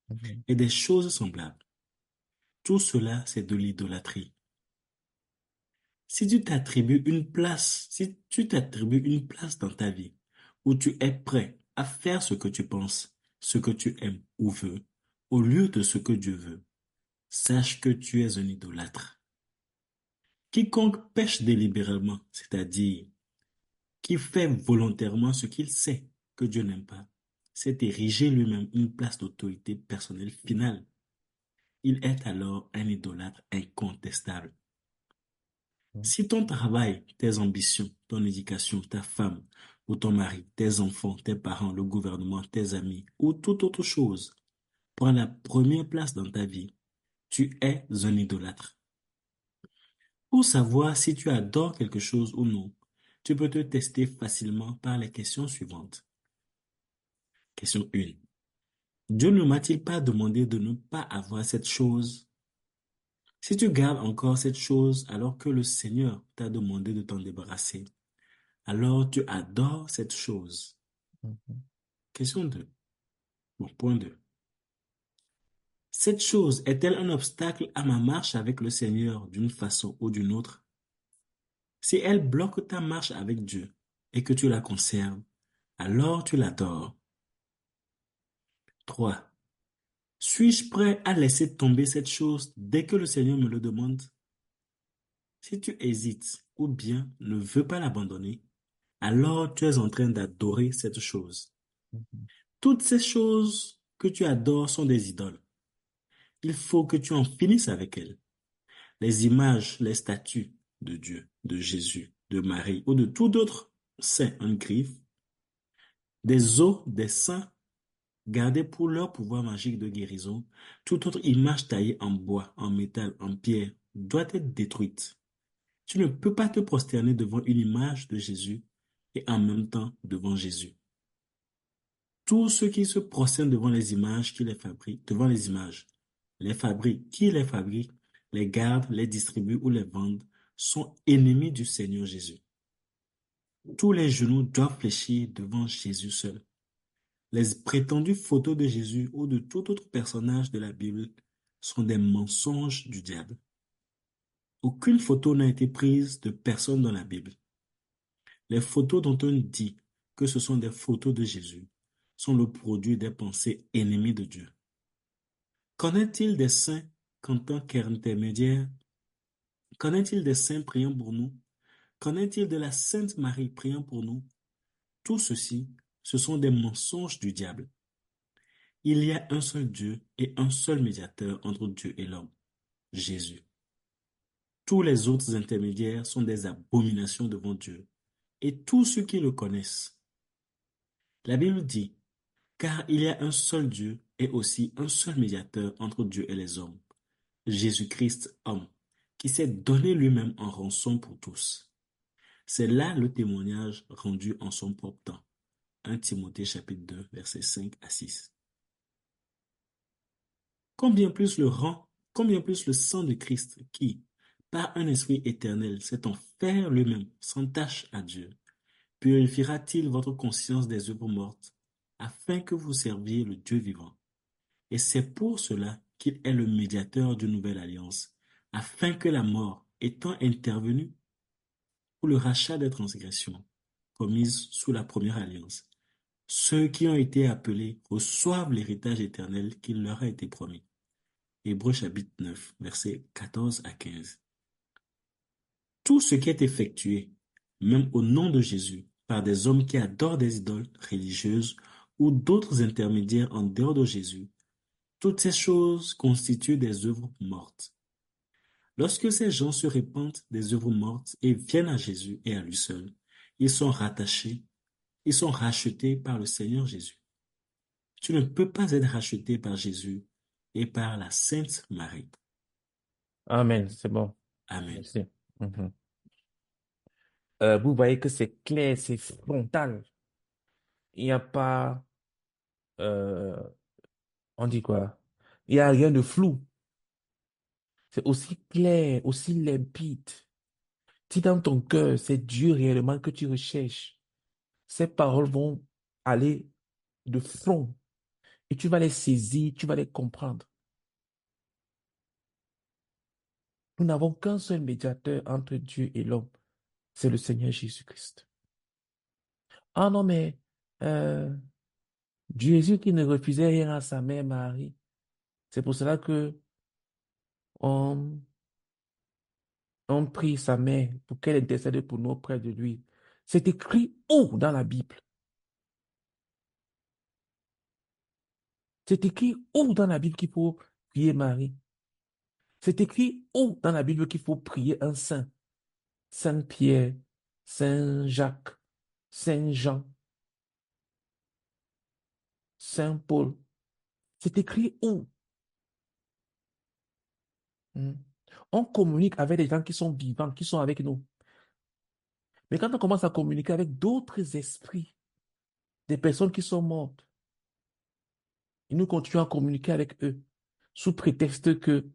Mhm. Et des choses semblables. Tout cela, c'est de l'idolâtrie. Si tu t'attribues une place dans ta vie où tu es prêt à faire ce que tu penses, ce que tu aimes ou veux, au lieu de ce que Dieu veut, sache que tu es un idolâtre. Quiconque pêche délibérément, c'est-à-dire qui fait volontairement ce qu'il sait que Dieu n'aime pas, s'est érigé lui-même une place d'autorité personnelle finale. Il est alors un idolâtre incontestable. Si ton travail, tes ambitions, ton éducation, ta femme ou ton mari, tes enfants, tes parents, le gouvernement, tes amis ou toute autre chose prend la première place dans ta vie, tu es un idolâtre. Pour savoir si tu adores quelque chose ou non, tu peux te tester facilement par les questions suivantes. Question 1. Dieu ne m'a-t-il pas demandé de ne pas avoir cette chose? Si tu gardes encore cette chose alors que le Seigneur t'a demandé de t'en débarrasser, alors tu adores cette chose. Mhm. Question 2. Bon, point 2. Cette chose est-elle un obstacle à ma marche avec le Seigneur d'une façon ou d'une autre? Si elle bloque ta marche avec Dieu et que tu la conserves, alors tu l'adores. 3. Suis-je prêt à laisser tomber cette chose dès que le Seigneur me le demande? Si tu hésites ou bien ne veux pas l'abandonner, alors tu es en train d'adorer cette chose. Mhm. Toutes ces choses que tu adores sont des idoles. Il faut que tu en finisses avec elles. Les images, les statues de Dieu, de Jésus, de Marie ou de tout autre saint en griffe, des os, des saints gardés pour leur pouvoir magique de guérison, toute autre image taillée en bois, en métal, en pierre, doit être détruite. Tu ne peux pas te prosterner devant une image de Jésus et en même temps devant Jésus. Tous ceux qui se prosternent devant les images qui les fabriquent, devant les fabriquent, qui les fabriquent, les gardent, les distribuent ou les vendent, sont ennemis du Seigneur Jésus. Tous les genoux doivent fléchir devant Jésus seul. Les prétendues photos de Jésus ou de tout autre personnage de la Bible sont des mensonges du diable. Aucune photo n'a été prise de personne dans la Bible. Les photos dont on dit que ce sont des photos de Jésus sont le produit des pensées ennemies de Dieu. Qu'en est-il des saints qu'en tant qu'intermédiaires? Qu'en est-il des saints priant pour nous? Qu'en est-il de la Sainte Marie priant pour nous? Tout ceci, ce sont des mensonges du diable. Il y a un seul Dieu et un seul médiateur entre Dieu et l'homme, Jésus. Tous les autres intermédiaires sont des abominations devant Dieu et tous ceux qui le connaissent. La Bible dit, car il y a un seul Dieu et aussi un seul médiateur entre Dieu et les hommes, Jésus-Christ, homme, qui s'est donné lui-même en rançon pour tous. C'est là le témoignage rendu en son propre temps. 1 Timothée chapitre 2, versets 5 à 6. Combien plus le sang de Christ qui, par un esprit éternel, s'est offert lui-même sans tache à Dieu, purifiera-t-il votre conscience des œuvres mortes, afin que vous serviez le Dieu vivant. Et c'est pour cela qu'il est le médiateur d'une nouvelle alliance, afin que la mort, étant intervenue pour le rachat des transgressions commises sous la première alliance, ceux qui ont été appelés reçoivent l'héritage éternel qui leur a été promis. Hébreux chapitre 9, versets 14 à 15. Tout ce qui est effectué, même au nom de Jésus, par des hommes qui adorent des idoles religieuses ou d'autres intermédiaires en dehors de Jésus, toutes ces choses constituent des œuvres mortes. Lorsque ces gens se répandent des œuvres mortes et viennent à Jésus et à lui seul, ils sont rattachés, ils sont rachetés par le Seigneur Jésus. Tu ne peux pas être racheté par Jésus et par la Sainte Marie. Amen, c'est bon. Amen. Merci. Mhm. Vous voyez que c'est clair, c'est frontal. Il n'y a pas On dit quoi? Il n'y a rien de flou. C'est aussi clair, aussi limpide. Si dans ton cœur, c'est Dieu réellement que tu recherches, ces paroles vont aller de front et tu vas les saisir, tu vas les comprendre. Nous n'avons qu'un seul médiateur entre Dieu et l'homme, c'est le Seigneur Jésus-Christ. Ah non, mais euh, Jésus qui ne refusait rien à sa mère Marie, c'est pour cela que on, on prie sa mère pour qu'elle intercède pour nous auprès de lui. C'est écrit où dans la Bible? C'est écrit où dans la Bible qu'il faut prier Marie? C'est écrit où dans la Bible qu'il faut prier un saint? Saint Pierre, Saint Jacques, Saint Jean, Saint Paul. C'est écrit où? Hmm. On communique avec des gens qui sont vivants, qui sont avec nous. Mais quand on commence à communiquer avec d'autres esprits, des personnes qui sont mortes, et nous continuons à communiquer avec eux, sous prétexte que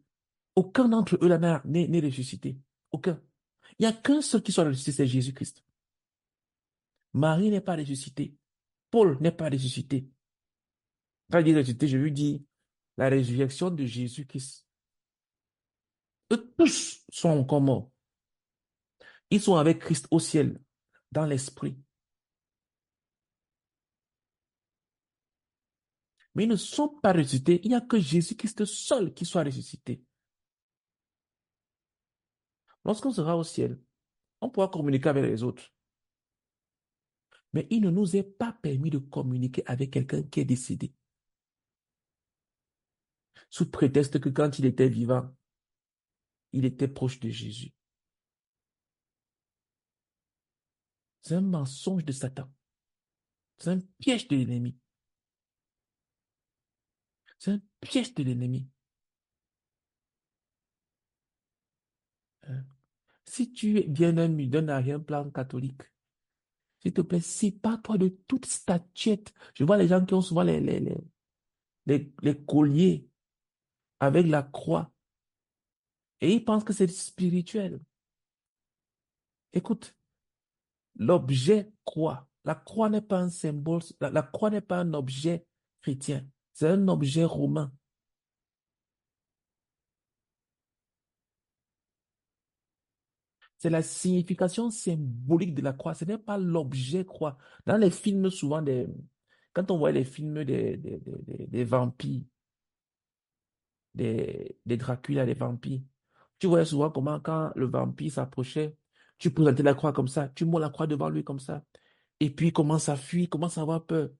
aucun d'entre eux là n'est ressuscité. Aucun. Il n'y a qu'un seul qui soit ressuscité, c'est Jésus-Christ. Marie n'est pas ressuscitée. Paul n'est pas ressuscité. Quand je dis ressuscité, je veux dire la résurrection de Jésus-Christ. Eux tous sont encore morts. Ils sont avec Christ au ciel, dans l'esprit. Mais ils ne sont pas ressuscités. Il n'y a que Jésus-Christ seul qui soit ressuscité. Lorsqu'on sera au ciel, on pourra communiquer avec les autres. Mais il ne nous est pas permis de communiquer avec quelqu'un qui est décédé. Sous prétexte que quand il était vivant, il était proche de Jésus. C'est un mensonge de Satan. C'est un piège de l'ennemi. C'est un piège de l'ennemi. Hein? Si tu viens d'un arrière-plan catholique, s'il te plaît, sépare-toi de toute statuette. Je vois les gens qui ont souvent les colliers avec la croix et ils pensent que c'est spirituel. Écoute, l'objet croix, la croix n'est pas un symbole, la croix n'est pas un objet chrétien, c'est un objet romain. C'est la signification symbolique de la croix. Ce n'est pas l'objet croix. Dans les films, souvent, quand on voit les films des vampires, des Dracula, des vampires, tu voyais souvent comment, quand le vampire s'approchait, tu présentais la croix comme ça, tu montes la croix devant lui comme ça, et puis il commence à fuir, il commence à avoir peur.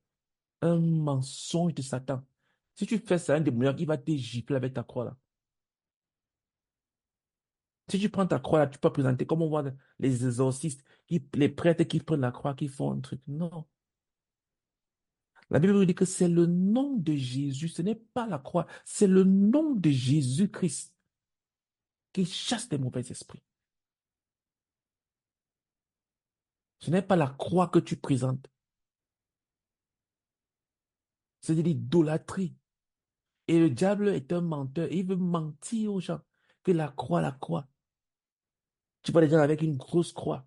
Un mensonge de Satan. Si tu fais ça, un démoniaque, il va te gifler avec ta croix là. Si tu prends ta croix là, tu peux présenter comme on voit les exorcistes, les prêtres qui prennent la croix, qui font un truc. Non. La Bible nous dit que c'est le nom de Jésus, ce n'est pas la croix, c'est le nom de Jésus-Christ qui chasse les mauvais esprits. Ce n'est pas la croix que tu présentes, c'est de l'idolâtrie. Et le diable est un menteur, il veut mentir aux gens que la croix, la croix. Tu vois les gens avec une grosse croix.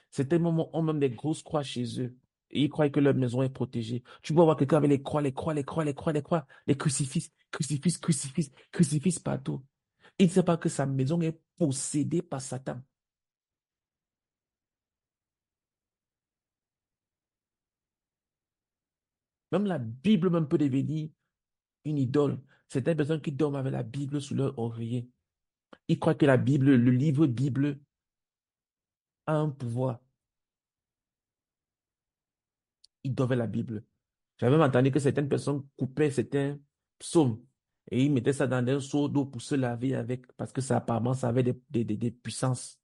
Certains moments ont même des grosses croix chez eux. Et ils croient que leur maison est protégée. Tu peux voir quelqu'un avec les croix, les croix, les croix, les croix, les croix, les crucifix, crucifix, crucifix, crucifix partout. Il ne sait pas que sa maison est possédée par Satan. Même la Bible même peut devenir une idole. Certaines personnes qui dorment avec la Bible sous leur oreiller. Ils croient que la Bible, le livre Bible, a un pouvoir. Ils dorment avec la Bible. J'avais même entendu que certaines personnes coupaient certains psaumes et ils mettaient ça dans un seau d'eau pour se laver avec, parce que ça apparemment ça avait des puissances.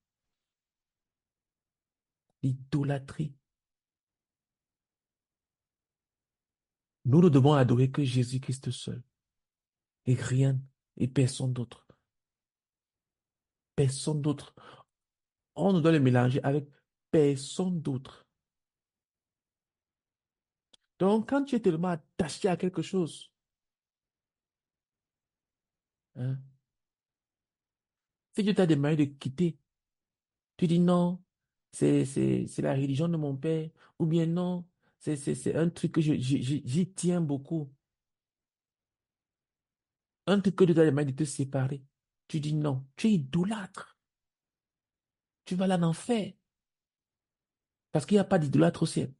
L'idolâtrie. Nous ne devons adorer que Jésus-Christ seul et rien et personne d'autre. Personne d'autre. On ne doit le mélanger avec personne d'autre. Donc, quand tu es tellement attaché à quelque chose, Hein? Si Dieu t'a demandé de quitter, tu dis non, c'est la religion de mon père, ou bien non, c'est un truc que j'y tiens beaucoup. Un truc que Dieu t'a demandé de te séparer. Tu dis non, tu es idolâtre. Tu vas aller en enfer. Parce qu'il n'y a pas d'idolâtre au ciel.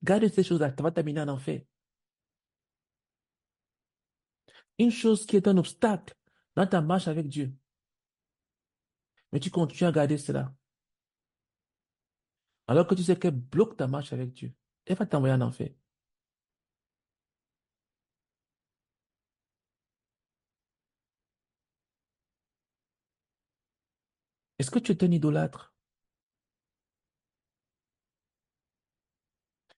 Garde ces choses-là, ça va t'amener en enfer. Une chose qui est un obstacle dans ta marche avec Dieu, mais tu continues à garder cela, alors que tu sais qu'elle bloque ta marche avec Dieu. Elle va t'envoyer en enfer. Est-ce que tu es un idolâtre?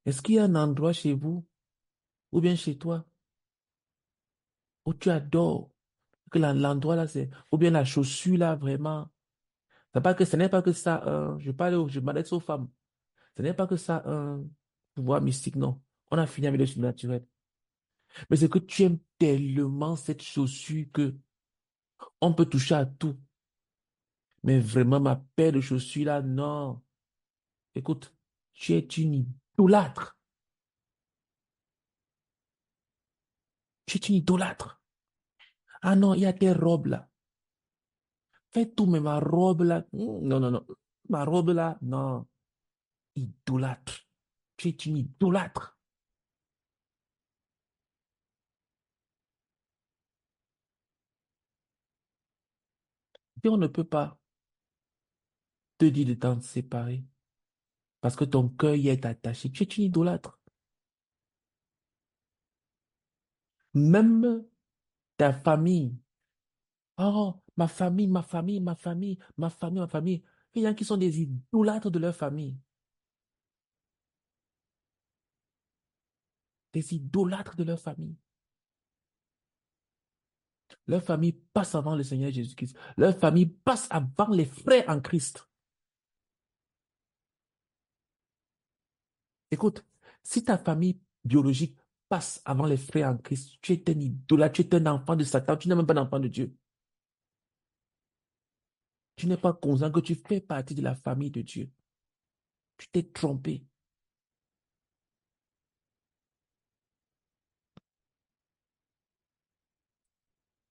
Est-ce qu'il y a un endroit chez vous ou bien chez toi où tu adores que l'endroit là, c'est, ou bien la chaussure là, vraiment. Ce n'est pas que ça, je m'adresse aux femmes. Ce n'est pas que ça, un pouvoir mystique, non. On a fini avec le surnaturel. Mais c'est que tu aimes tellement cette chaussure que on peut toucher à tout. Mais vraiment, ma paire de chaussures là, non. Écoute, tu es une idolâtre. Tu es une idolâtre. Ah non, il y a tes robes là. Fais tout, mais ma robe là, non, non, non. Ma robe là, non. Idolâtre. Tu es une idolâtre. Et on ne peut pas te dire de t'en séparer parce que ton cœur y est attaché. Tu es une idolâtre. Même ta famille. Oh, ma famille, ma famille, ma famille, ma famille, ma famille. Il y en a qui sont des idolâtres de leur famille. Des idolâtres de leur famille. Leur famille passe avant le Seigneur Jésus-Christ. Leur famille passe avant les frères en Christ. Écoute, si ta famille biologique passe avant les frères en Christ, tu es un idolâtre, tu es un enfant de Satan, tu n'es même pas un enfant de Dieu. Tu n'es pas conscient que tu fais partie de la famille de Dieu. Tu t'es trompé.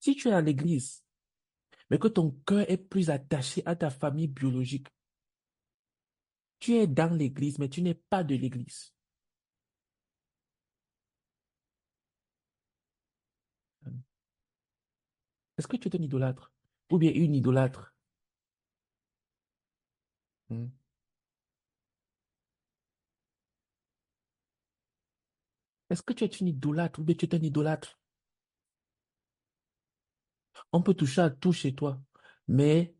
Si tu es à l'église, mais que ton cœur est plus attaché à ta famille biologique, tu es dans l'église, mais tu n'es pas de l'église. Est-ce que tu es un idolâtre? Ou bien une idolâtre? Hmm. Est-ce que tu es une idolâtre ou bien tu es un idolâtre? On peut toucher à tout chez toi, mais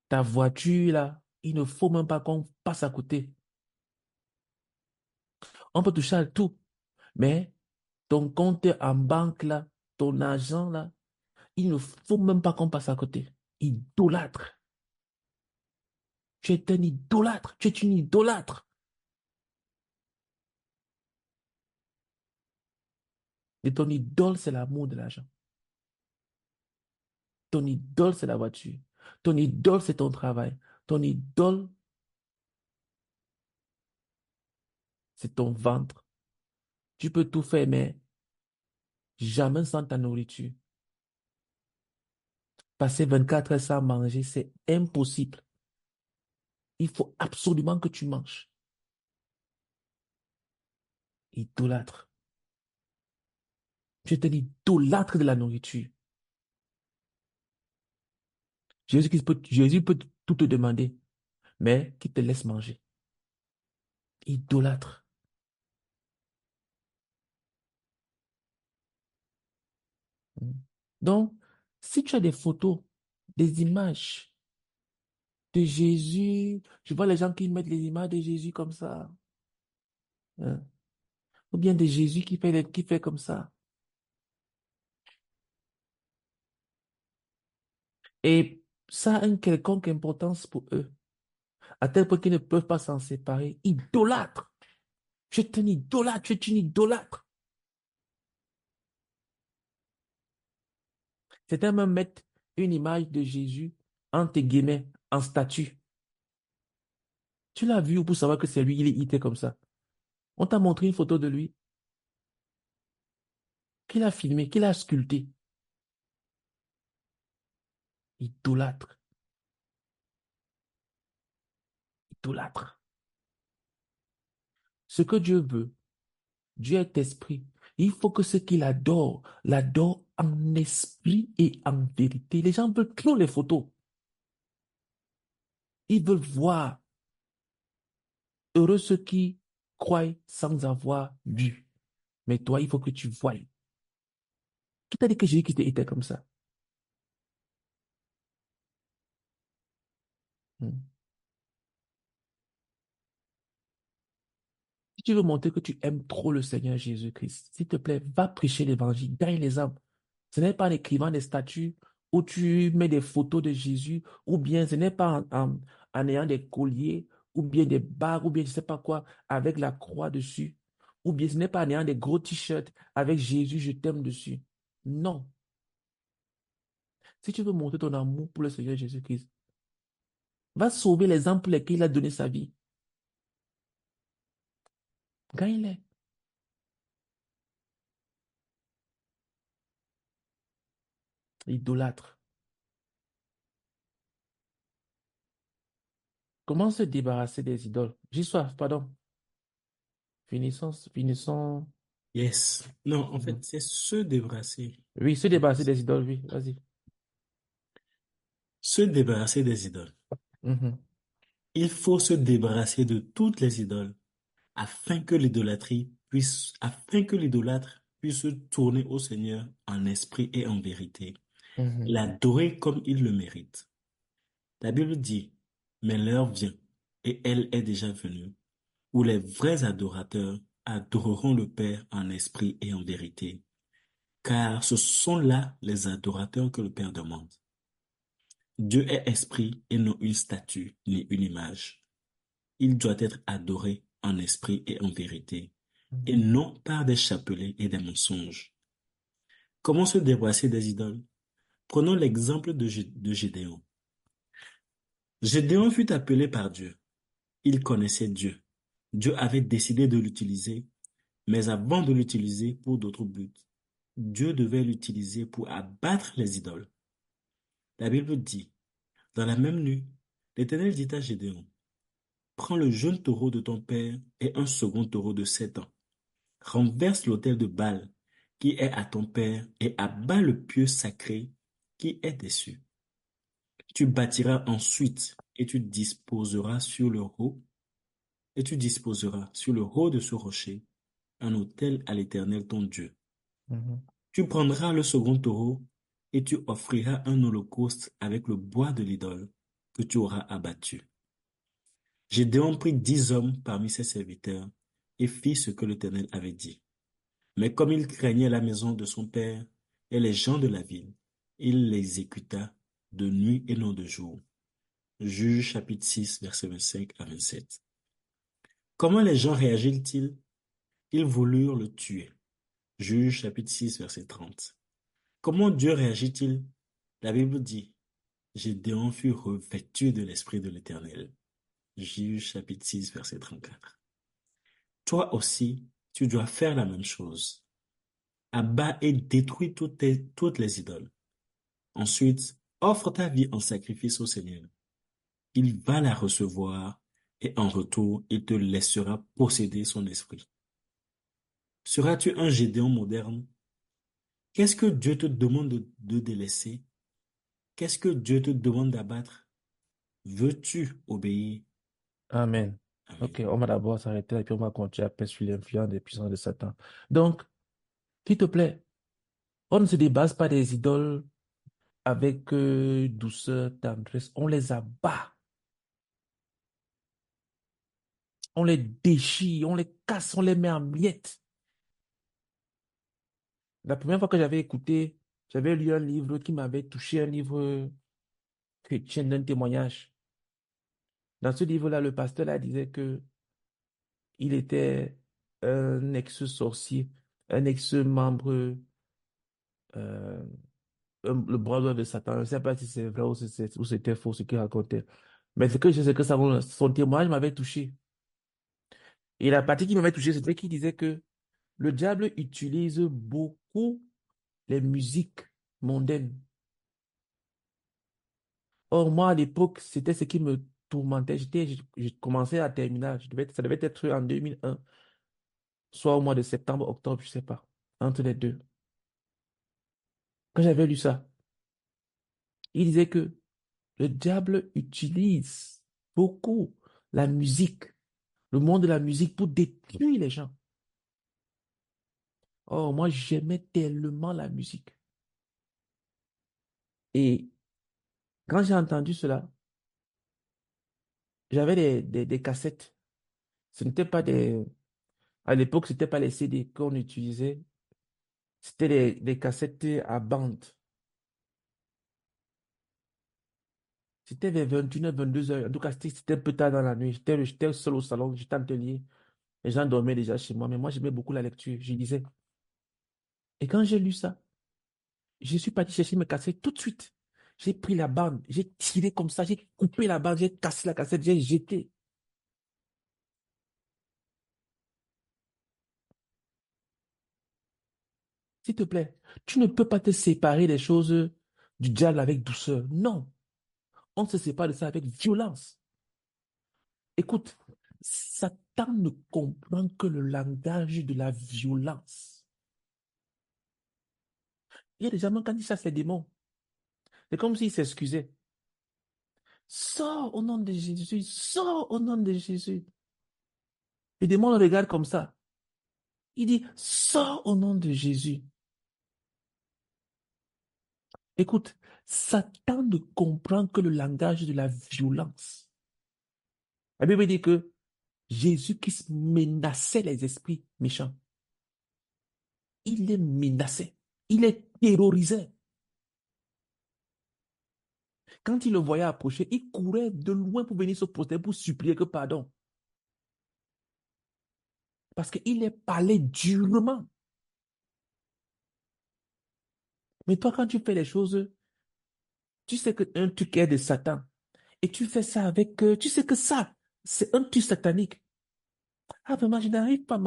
ta voiture, là, il ne faut même pas qu'on passe à côté. On peut toucher à tout, mais ton compte en banque, là, ton argent, là, il ne faut même pas qu'on passe à côté. Idolâtre. Tu es un idolâtre. Tu es une idolâtre. Et ton idole, c'est l'amour de l'argent. Ton idole, c'est la voiture. Ton idole, c'est ton travail. Ton idole, c'est ton ventre. Tu peux tout faire, mais jamais sans ta nourriture. Passer 24 heures sans manger, c'est impossible. Il faut absolument que tu manges. Idolâtre. Tu es un idolâtre de la nourriture. Jésus peut tout te demander, mais qui te laisse manger. Idolâtre. Donc, si tu as des photos, des images de Jésus, je vois les gens qui mettent les images de Jésus comme ça, hein, ou bien de Jésus qui fait comme ça. Et ça a une quelconque importance pour eux, à tel point qu'ils ne peuvent pas s'en séparer. Idolâtre. Tu es un idolâtre, tu es une idolâtre. Certains même mettent une image de Jésus, entre guillemets, en statue. Tu l'as vu pour savoir que c'est lui, il était comme ça. On t'a montré une photo de lui, qu'il a filmé, qu'il a sculpté. Idolâtre. Idolâtre. Ce que Dieu veut, Dieu est esprit. Il faut que ceux qui l'adorent en esprit et en vérité. Les gens veulent trop les photos. Ils veulent voir. Heureux ceux qui croient sans avoir vu. Mais toi, il faut que tu voies. Qui t'a dit que Jésus était comme ça? Hmm. Si tu veux montrer que tu aimes trop le Seigneur Jésus-Christ, s'il te plaît, va prêcher l'évangile, gagne les âmes. Ce n'est pas en écrivant des statuts où tu mets des photos de Jésus, ou bien ce n'est pas en ayant des colliers, ou bien des bagues, ou bien je ne sais pas quoi, avec la croix dessus, ou bien ce n'est pas en ayant des gros t-shirts avec Jésus, je t'aime dessus. Non. Si tu veux montrer ton amour pour le Seigneur Jésus-Christ, va sauver les âmes pour lesquelles il a donné sa vie. Gagne-les. Idolâtre. Comment se débarrasser des idoles? J'y sois, pardon. Finissons. Yes. Non, en Mhm. fait, c'est se débarrasser. Oui, se débarrasser des idoles, oui, vas-y. Se débarrasser des idoles. Mhm. Il faut se débarrasser de toutes les idoles afin que l'idolâtre puisse se tourner au Seigneur en esprit et en vérité, Mhm. l'adorer comme il le mérite. La Bible dit, mais l'heure vient, et elle est déjà venue, où les vrais adorateurs adoreront le Père en esprit et en vérité, car ce sont là les adorateurs que le Père demande. Dieu est esprit et non une statue ni une image. Il doit être adoré en esprit et en vérité, et Mhm. non par des chapelets et des mensonges. Comment se débarrasser des idoles? Prenons l'exemple de Gédéon. Gédéon fut appelé par Dieu. Il connaissait Dieu. Dieu avait décidé de l'utiliser, mais avant de l'utiliser pour d'autres buts, Dieu devait l'utiliser pour abattre les idoles. La Bible dit, dans la même nuit, l'Éternel dit à Gédéon, prends le jeune taureau de ton père et un second taureau de 7 ans. Renverse l'autel de Baal qui est à ton père et abat le pieu sacré qui est dessus. Tu bâtiras ensuite et tu disposeras sur le haut de ce rocher un autel à l'Éternel ton Dieu. Mhm. Tu prendras le second taureau et tu offriras un holocauste avec le bois de l'idole que tu auras abattu. Gédéon prit 10 hommes parmi ses serviteurs et fit ce que l'Éternel avait dit. Mais comme il craignait la maison de son père et les gens de la ville, il l'exécuta de nuit et non de jour. Juge chapitre 6, versets 25 à 27. Comment les gens réagirent-ils? Ils voulurent le tuer. Juge chapitre 6, verset 30. Comment Dieu réagit-il? La Bible dit, Gédéon fut revêtu de l'Esprit de l'Éternel. Juge chapitre 6, verset 34. Toi aussi, tu dois faire la même chose. Abat et détruis toutes les idoles. Ensuite, offre ta vie en sacrifice au Seigneur. Il va la recevoir et en retour, il te laissera posséder son esprit. Seras-tu un Gédéon moderne? Qu'est-ce que Dieu te demande de délaisser? Qu'est-ce que Dieu te demande d'abattre? Veux-tu obéir? Amen. Ok, Amen. on va d'abord s'arrêter là, puis on va continuer après sur l'influence des puissances de Satan. Donc, s'il te plaît, on ne se débarrasse pas des idoles avec douceur, tendresse. On les abat, on les déchire, on les casse, on les met en miettes. La première fois que j'avais lu un livre qui m'avait touché, un livre chrétien d'un témoignage. Dans ce livre-là, le pasteur là disait que il était un ex-sorcier, un ex-membre le bras droit de Satan. Je ne sais pas si c'est vrai ou c'était faux ce qu'il racontait. Mais ce que je sais, c'est que son témoignage m'avait touché. Et la partie qui m'avait touché, c'était qu'il disait que le diable utilise beaucoup les musiques mondaines. Or, moi, à l'époque, c'était ce qui me tourmentait. Je commençais à terminer. Ça devait être en 2001, soit au mois de septembre, octobre, je sais pas, entre les deux. Quand j'avais lu ça, il disait que le diable utilise beaucoup la musique, le monde de la musique pour détruire les gens. Oh, moi, j'aimais tellement la musique. Et quand j'ai entendu cela, j'avais des cassettes. Ce n'était pas des... À l'époque, ce n'était pas les CD qu'on utilisait. C'était des cassettes à bande. C'était vers 21h, 22h. En tout cas, c'était un peu tard dans la nuit. J'étais seul au salon, j'étais en atelier. Les gens dormaient déjà chez moi. Mais moi, j'aimais beaucoup la lecture. Je lisais. Et quand j'ai lu ça, je suis parti chercher mes cassettes tout de suite. J'ai pris la bande, j'ai tiré comme ça, j'ai coupé la bande, j'ai cassé la cassette, j'ai jeté. S'il te plaît, tu ne peux pas te séparer des choses du diable avec douceur. Non, on se sépare de ça avec violence. Écoute, Satan ne comprend que le langage de la violence. Il y a des gens, même quand ils chassent les démons, c'est comme s'ils s'excusaient. Sors au nom de Jésus, sors au nom de Jésus. Les démons le regardent comme ça. Il dit, sors au nom de Jésus. Écoute, Satan ne comprend que le langage de la violence. La Bible dit que Jésus-Christ menaçait les esprits méchants. Il les menaçait. Il les terrorisait. Quand il le voyait approcher, il courait de loin pour venir se poster, pour supplier que pardon. Parce qu'il les parlait durement. Mais toi, quand tu fais les choses, tu sais qu'un truc est de Satan. Et tu fais ça avec... tu sais que ça, c'est un truc satanique. Ah, vraiment, je n'arrive pas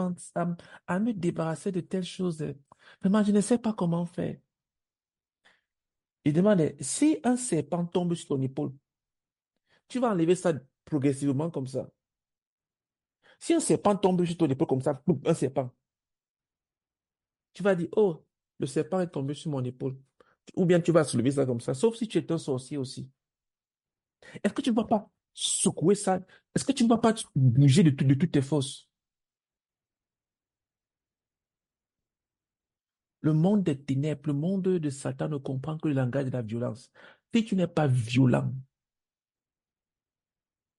à me débarrasser de telles choses. Vraiment, je ne sais pas comment faire. Il demandait, si un serpent tombe sur ton épaule, tu vas enlever ça progressivement comme ça. Si un serpent tombe sur ton épaule comme ça, boum, un serpent, tu vas dire, oh, le serpent est tombé sur mon épaule. Ou bien tu vas soulever ça comme ça, sauf si tu es un sorcier aussi. Est-ce que tu ne vas pas secouer ça? Est-ce que tu ne vas pas bouger de toutes tes forces? Le monde des ténèbres, le monde de Satan ne comprend que le langage de la violence. Si tu n'es pas violent,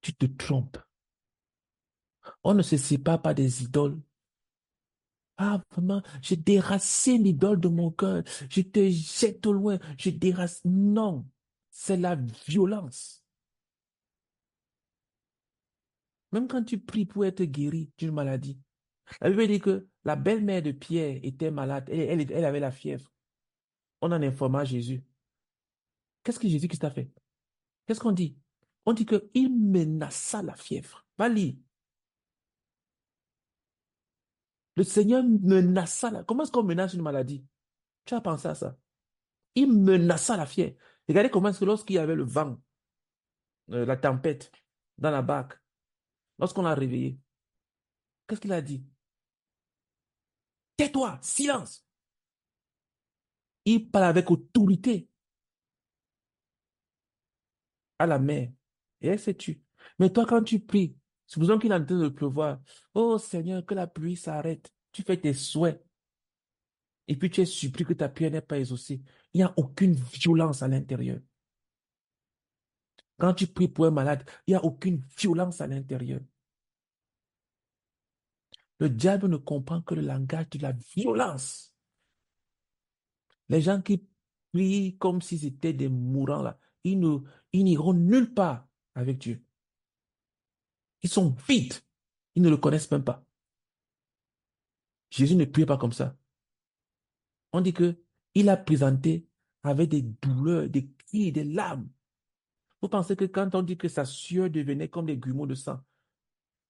tu te trompes. On ne se sépare pas des idoles. Ah, vraiment, je déracine l'idole de mon cœur. Je te jette au loin. Je déracine. Non, c'est la violence. Même quand tu pries pour être guéri d'une maladie. La Bible dit que la belle-mère de Pierre était malade. Elle avait la fièvre. On en informa Jésus. Qu'est-ce que Jésus Christ a fait? Qu'est-ce qu'on dit? On dit qu'il menaça la fièvre. Va lire. Le Seigneur menaça la... Comment est-ce qu'on menace une maladie? Tu as pensé à ça? Il menaça la fièvre. Regardez comment est-ce que lorsqu'il y avait le vent, la tempête dans la barque, lorsqu'on l'a réveillé, qu'est-ce qu'il a dit? Tais-toi, silence. Il parle avec autorité à la mer et elle s'est tue. Mais toi, quand tu pries, supposons qu'il est en train de pleuvoir, oh Seigneur, que la pluie s'arrête. Tu fais tes souhaits et puis tu es surpris que ta prière n'est pas exaucée. Il n'y a aucune violence à l'intérieur. Quand tu pries pour un malade, il n'y a aucune violence à l'intérieur. Le diable ne comprend que le langage de la violence. Les gens qui prient comme si c'était des mourants, là, ils n'iront nulle part avec Dieu. Ils sont vides. Ils ne le connaissent même pas. Jésus ne priait pas comme ça. On dit que il a présenté avec des douleurs, des cris, des larmes. Vous pensez que quand on dit que sa sueur devenait comme des grumeaux de sang,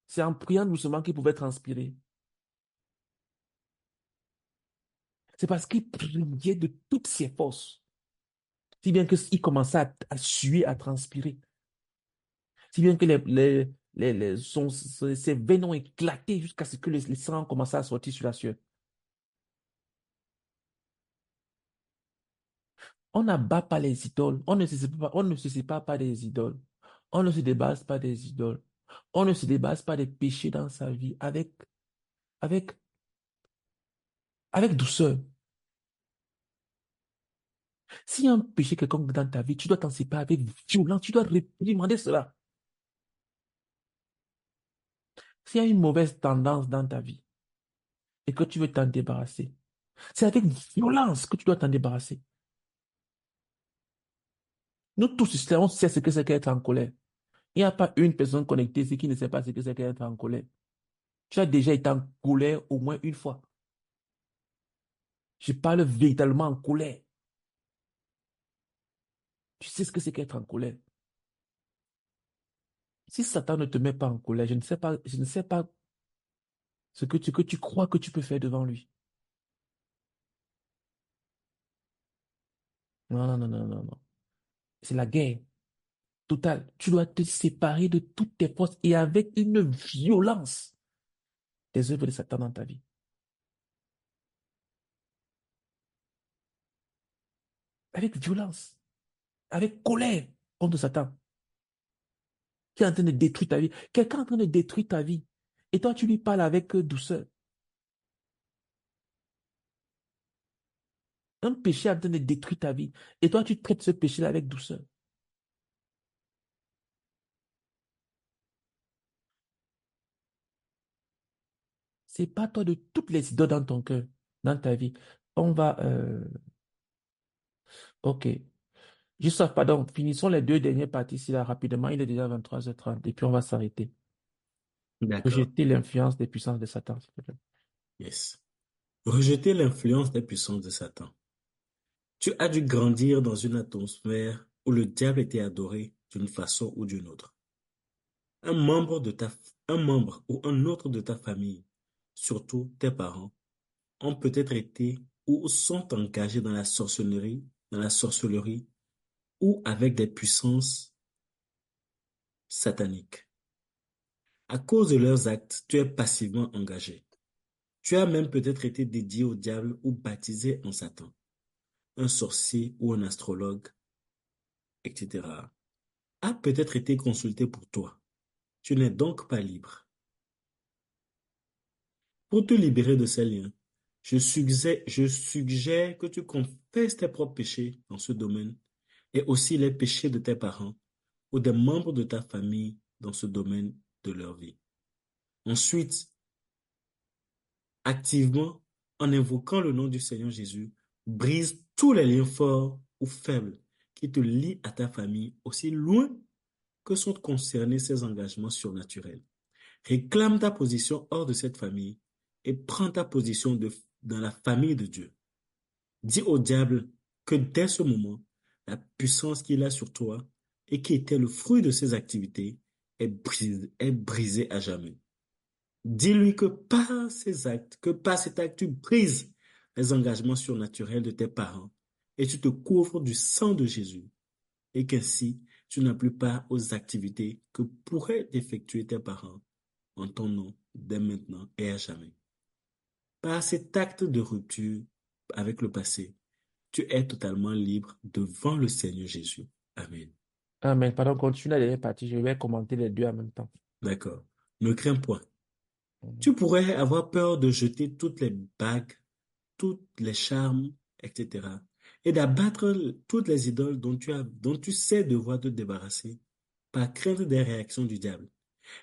c'est en priant doucement qu'il pouvait transpirer. C'est parce qu'il priait de toutes ses forces. Si bien qu'il commençait à suer, à transpirer. Si bien que ses veines ont éclaté jusqu'à ce que le sang commençait à sortir sur la sueur. On n'abat pas les idoles. On ne se sépare pas des idoles. On ne se débarrasse pas des idoles. On ne se débarrasse pas des péchés dans sa vie avec, avec douceur. S'il y a un péché quelconque dans ta vie, tu dois t'en séparer avec violence. Tu dois réprimander cela. S'il y a une mauvaise tendance dans ta vie et que tu veux t'en débarrasser, c'est avec violence que tu dois t'en débarrasser. Nous tous ici, on sait ce que c'est qu'être en colère. Il n'y a pas une personne connectée ici qui ne sait pas ce que c'est qu'être en colère. Tu as déjà été en colère au moins une fois. Je parle véritablement en colère. Tu sais ce que c'est qu'être en colère. Si Satan ne te met pas en colère, je ne sais pas ce que tu crois que tu peux faire devant lui. Non, non, non, non, non, non. C'est la guerre totale. Tu dois te séparer de toutes tes forces et avec une violence des œuvres de Satan dans ta vie. Avec violence, avec colère contre Satan, qui est en train de détruire ta vie. Quelqu'un est en train de détruire ta vie. Et toi, tu lui parles avec douceur. Un péché est en train de détruire ta vie. Et toi, tu traites ce péché-là avec douceur. Sépare-toi de toutes les idoles dans ton cœur, dans ta vie. On va... OK. Juste, pardon, finissons les deux dernières parties ici là rapidement. Il est déjà 23h30 et puis on va s'arrêter. D'accord. Rejeter l'influence des puissances de Satan, s'il te plaît. Yes. Rejeter l'influence des puissances de Satan. Tu as dû grandir dans une atmosphère où le diable était adoré d'une façon ou d'une autre. Un membre de ta, un membre ou un autre de ta famille, surtout tes parents, ont peut-être été ou sont engagés dans la sorcellerie ou avec des puissances sataniques. À cause de leurs actes, tu es passivement engagé. Tu as même peut-être été dédié au diable ou baptisé en Satan, un sorcier ou un astrologue, etc. A peut-être été consulté pour toi. Tu n'es donc pas libre. Pour te libérer de ces liens, je suggère que tu confesses tes propres péchés dans ce domaine et aussi les péchés de tes parents ou des membres de ta famille dans ce domaine de leur vie. Ensuite, activement, en invoquant le nom du Seigneur Jésus, brise tous les liens forts ou faibles qui te lient à ta famille aussi loin que sont concernés ces engagements surnaturels. Réclame ta position hors de cette famille et prends ta position dans la famille de Dieu. Dis au diable que dès ce moment, la puissance qu'il a sur toi et qui était le fruit de ses activités est brisée à jamais. Dis-lui que par ces actes, que par cet acte, tu brises les engagements surnaturels de tes parents et tu te couvres du sang de Jésus et qu'ainsi tu n'as plus part aux activités que pourraient effectuer tes parents en ton nom dès maintenant et à jamais. Par cet acte de rupture avec le passé, tu es totalement libre devant le Seigneur Jésus. Amen. Amen. Pardon, continue la dernière partie. Je vais commenter les deux en même temps. D'accord. Ne crains point. Mhm. Tu pourrais avoir peur de jeter toutes les bagues, toutes les charmes, etc. et d'abattre toutes les idoles dont tu sais devoir te débarrasser par crainte des réactions du diable.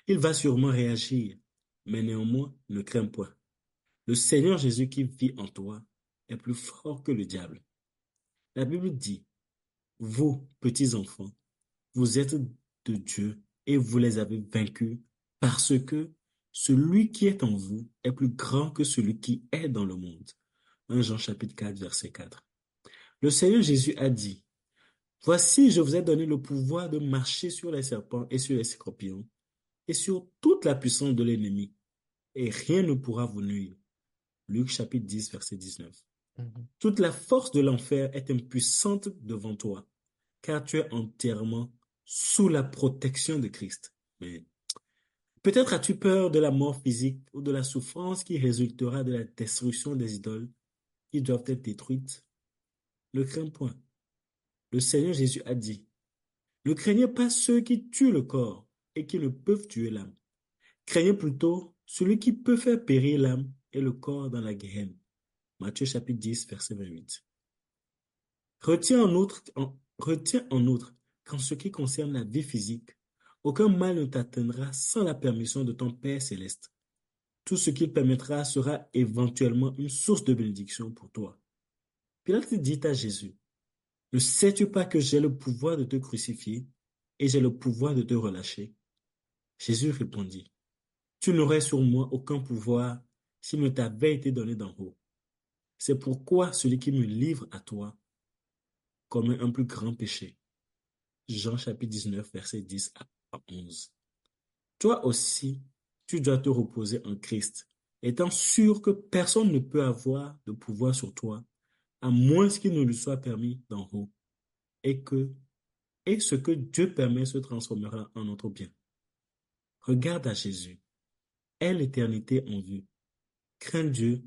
Il va sûrement réagir, mais néanmoins, ne crains point. Le Seigneur Jésus qui vit en toi est plus fort que le diable. La Bible dit, vous, petits enfants, vous êtes de Dieu et vous les avez vaincus parce que celui qui est en vous est plus grand que celui qui est dans le monde. 1 Jean chapitre 4, verset 4. Le Seigneur Jésus a dit, voici, je vous ai donné le pouvoir de marcher sur les serpents et sur les scorpions et sur toute la puissance de l'ennemi, et rien ne pourra vous nuire. Luc chapitre 10, verset 19. Mhm. Toute la force de l'enfer est impuissante devant toi, car tu es entièrement sous la protection de Christ. Mais peut-être as-tu peur de la mort physique ou de la souffrance qui résultera de la destruction des idoles qui doivent être détruites. Ne crains point. Le Seigneur Jésus a dit, ne craignez pas ceux qui tuent le corps et qui ne peuvent tuer l'âme. Craignez plutôt celui qui peut faire périr l'âme et le corps dans la guérine. Matthieu chapitre 10, verset 28. Retiens en outre qu'en ce qui concerne la vie physique, aucun mal ne t'atteindra sans la permission de ton Père céleste. Tout ce qu'il permettra sera éventuellement une source de bénédiction pour toi. Pilate dit à Jésus, ne sais-tu pas que j'ai le pouvoir de te crucifier et j'ai le pouvoir de te relâcher? Jésus répondit, tu n'aurais sur moi aucun pouvoir s'il ne t'avait été donné d'en haut. C'est pourquoi celui qui me livre à toi commet un plus grand péché. Jean chapitre 19, verset 10 à 11. Toi aussi, tu dois te reposer en Christ, étant sûr que personne ne peut avoir de pouvoir sur toi, à moins qu'il ne lui soit permis d'en haut, et ce que Dieu permet se transformera en notre bien. Regarde à Jésus, aie l'éternité en vue, crains Dieu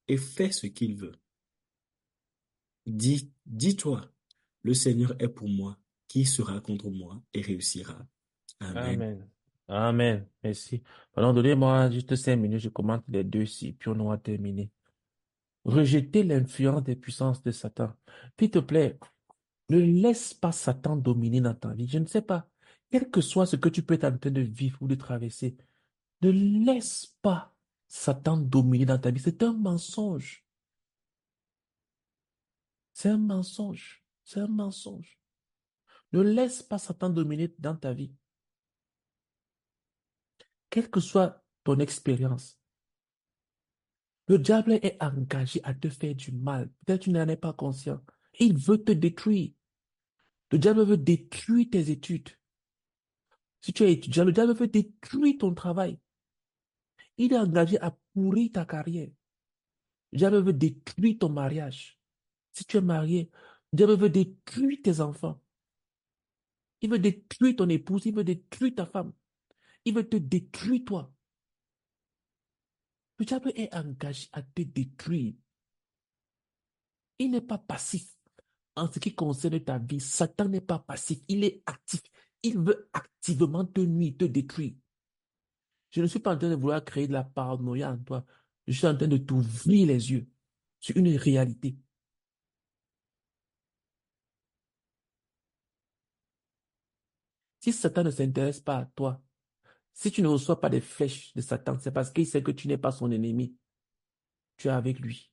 et fais ce qu'il veut. Dis-toi, le Seigneur est pour moi, qui sera contre moi et réussira. Amen. Amen. Amen. Merci. Alors, donnez-moi juste 5 minutes, je commente les deux ci, puis on aura terminé. Rejeter l'influence des puissances de Satan. S'il te plaît, ne laisse pas Satan dominer dans ta vie. Je ne sais pas, quel que soit ce que tu peux être en train de vivre ou de traverser, ne laisse pas Satan dominer dans ta vie. C'est un mensonge. C'est un mensonge. C'est un mensonge. Ne laisse pas Satan dominer dans ta vie. Quelle que soit ton expérience, le diable est engagé à te faire du mal. Peut-être que tu n'en es pas conscient. Il veut te détruire. Le diable veut détruire tes études. Si tu es étudiant, le diable veut détruire ton travail. Il est engagé à pourrir ta carrière. Le diable veut détruire ton mariage. Si tu es marié, le diable veut détruire tes enfants. Il veut détruire ton épouse. Il veut détruire ta femme. Il veut te détruire toi. Le diable est engagé à te détruire. Il n'est pas passif. En ce qui concerne ta vie, Satan n'est pas passif. Il est actif. Il veut activement te nuire, te détruire. Je ne suis pas en train de vouloir créer de la paranoïa en toi. Je suis en train de t'ouvrir les yeux sur une réalité. Si Satan ne s'intéresse pas à toi, si tu ne reçois pas des flèches de Satan, c'est parce qu'il sait que tu n'es pas son ennemi. Tu es avec lui.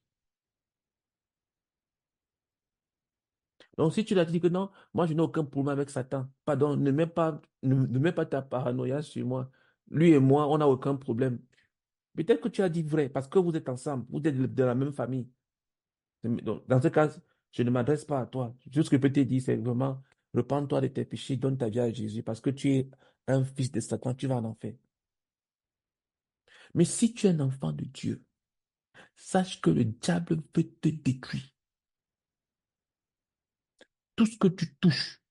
Donc, si tu l'as dit que non, moi, je n'ai aucun problème avec Satan. Pardon, ne mets pas ta paranoïa sur moi. Lui et moi, on n'a aucun problème. Peut-être que tu as dit vrai, parce que vous êtes ensemble, vous êtes de la même famille. Donc, dans ce cas, je ne m'adresse pas à toi. Tout ce que je peux te dire, c'est vraiment, repens-toi de tes péchés, donne ta vie à Jésus, parce que tu es un fils de Satan, tu vas en enfer. Mais si tu es un enfant de Dieu, sache que le diable veut te détruire. Tout ce que tu touches,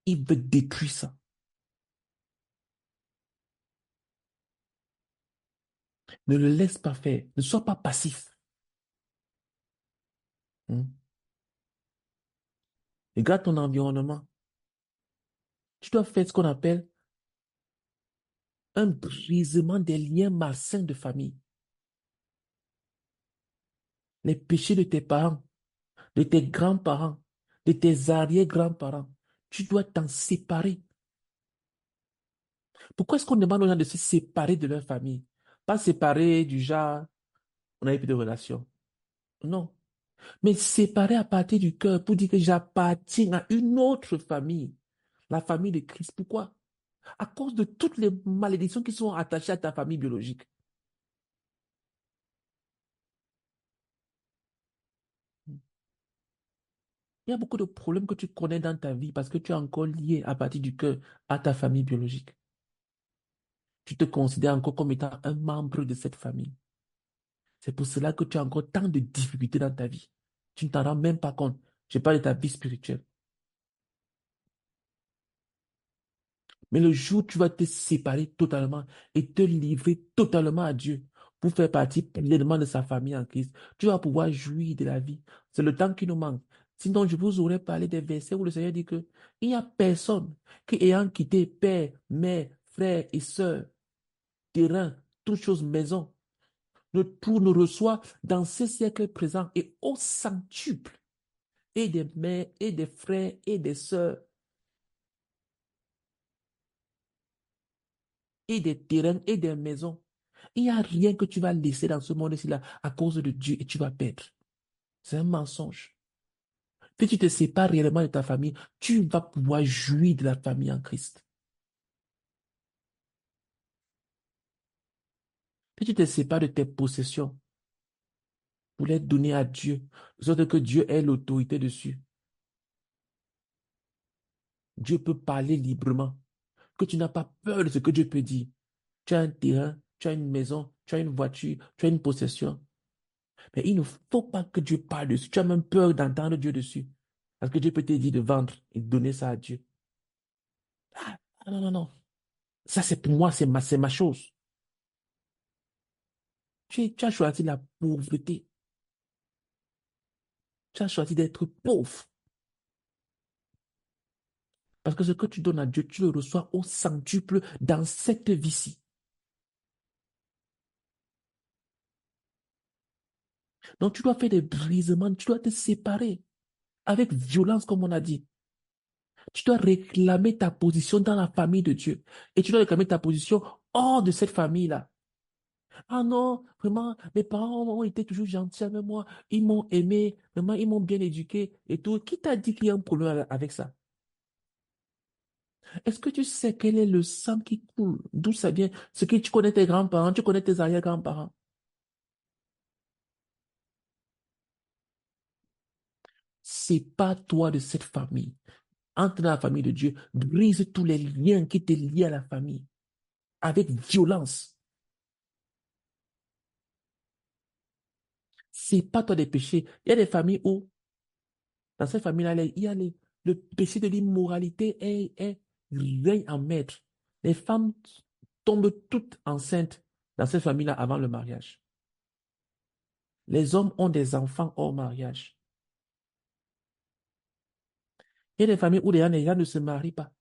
il veut détruire ça. Ne le laisse pas faire. Ne sois pas passif. Hmm. Regarde ton environnement. Tu dois faire ce qu'on appelle un brisement des liens malsains de famille. Les péchés de tes parents, de tes grands-parents, de tes arrière-grands-parents. Tu dois t'en séparer. Pourquoi est-ce qu'on demande aux gens de se séparer de leur famille? Pas séparer du genre, on n'a plus de relation. Non. Mais séparer à partir du cœur pour dire que j'appartiens à une autre famille. La famille de Christ. Pourquoi? À cause de toutes les malédictions qui sont attachées à ta famille biologique. Il y a beaucoup de problèmes que tu connais dans ta vie parce que tu es encore lié à partir du cœur à ta famille biologique. Tu te considères encore comme étant un membre de cette famille. C'est pour cela que tu as encore tant de difficultés dans ta vie. Tu ne t'en rends même pas compte. Je parle de ta vie spirituelle. Mais le jour où tu vas te séparer totalement et te livrer totalement à Dieu pour faire partie pleinement de sa famille en Christ, tu vas pouvoir jouir de la vie. C'est le temps qui nous manque. Sinon, je vous aurais parlé des versets où le Seigneur dit que il n'y a personne qui, ayant quitté père, mère, frère et sœur, terrain, toutes choses, maison, tout ne reçoit dans ce siècle présent et au centuple, et des mères, et des frères, et des sœurs, et des terrains, et des maisons. Il n'y a rien que tu vas laisser dans ce monde-ci là à cause de Dieu et tu vas perdre. C'est un mensonge. Si tu te sépares réellement de ta famille, tu vas pouvoir jouir de la famille en Christ. Si tu te sépares de tes possessions pour les donner à Dieu, de sorte que Dieu ait l'autorité dessus, Dieu peut parler librement, que tu n'as pas peur de ce que Dieu peut dire. Tu as un terrain, tu as une maison, tu as une voiture, tu as une possession. Mais il ne faut pas que Dieu parle dessus. Tu as même peur d'entendre Dieu dessus. Parce que Dieu peut te dire de vendre et de donner ça à Dieu. Ah, non, non, non. Ça, c'est pour moi, c'est ma chose. Tu as choisi la pauvreté. Tu as choisi d'être pauvre. Parce que ce que tu donnes à Dieu, tu le reçois au centuple dans cette vie-ci. Donc, tu dois faire des brisements, tu dois te séparer avec violence, comme on a dit. Tu dois réclamer ta position dans la famille de Dieu. Et tu dois réclamer ta position hors de cette famille-là. Ah non, vraiment, mes parents ont été toujours gentils avec moi. Ils m'ont aimé, vraiment, ils m'ont bien éduqué et tout. Qui t'a dit qu'il y a un problème avec ça? Est-ce que tu sais quel est le sang qui coule? D'où ça vient? Ce que tu connais tes grands-parents, tu connais tes arrière-grands-parents. C'est pas toi de cette famille. Entre dans la famille de Dieu, brise tous les liens qui te lient à la famille avec violence. C'est pas toi des péchés. Il y a des familles où, dans cette famille-là, il y a le péché de l'immoralité règne en maître. Les femmes tombent toutes enceintes dans cette famille-là avant le mariage. Les hommes ont des enfants hors mariage. Il y a des familles où les gens ne se marient pas.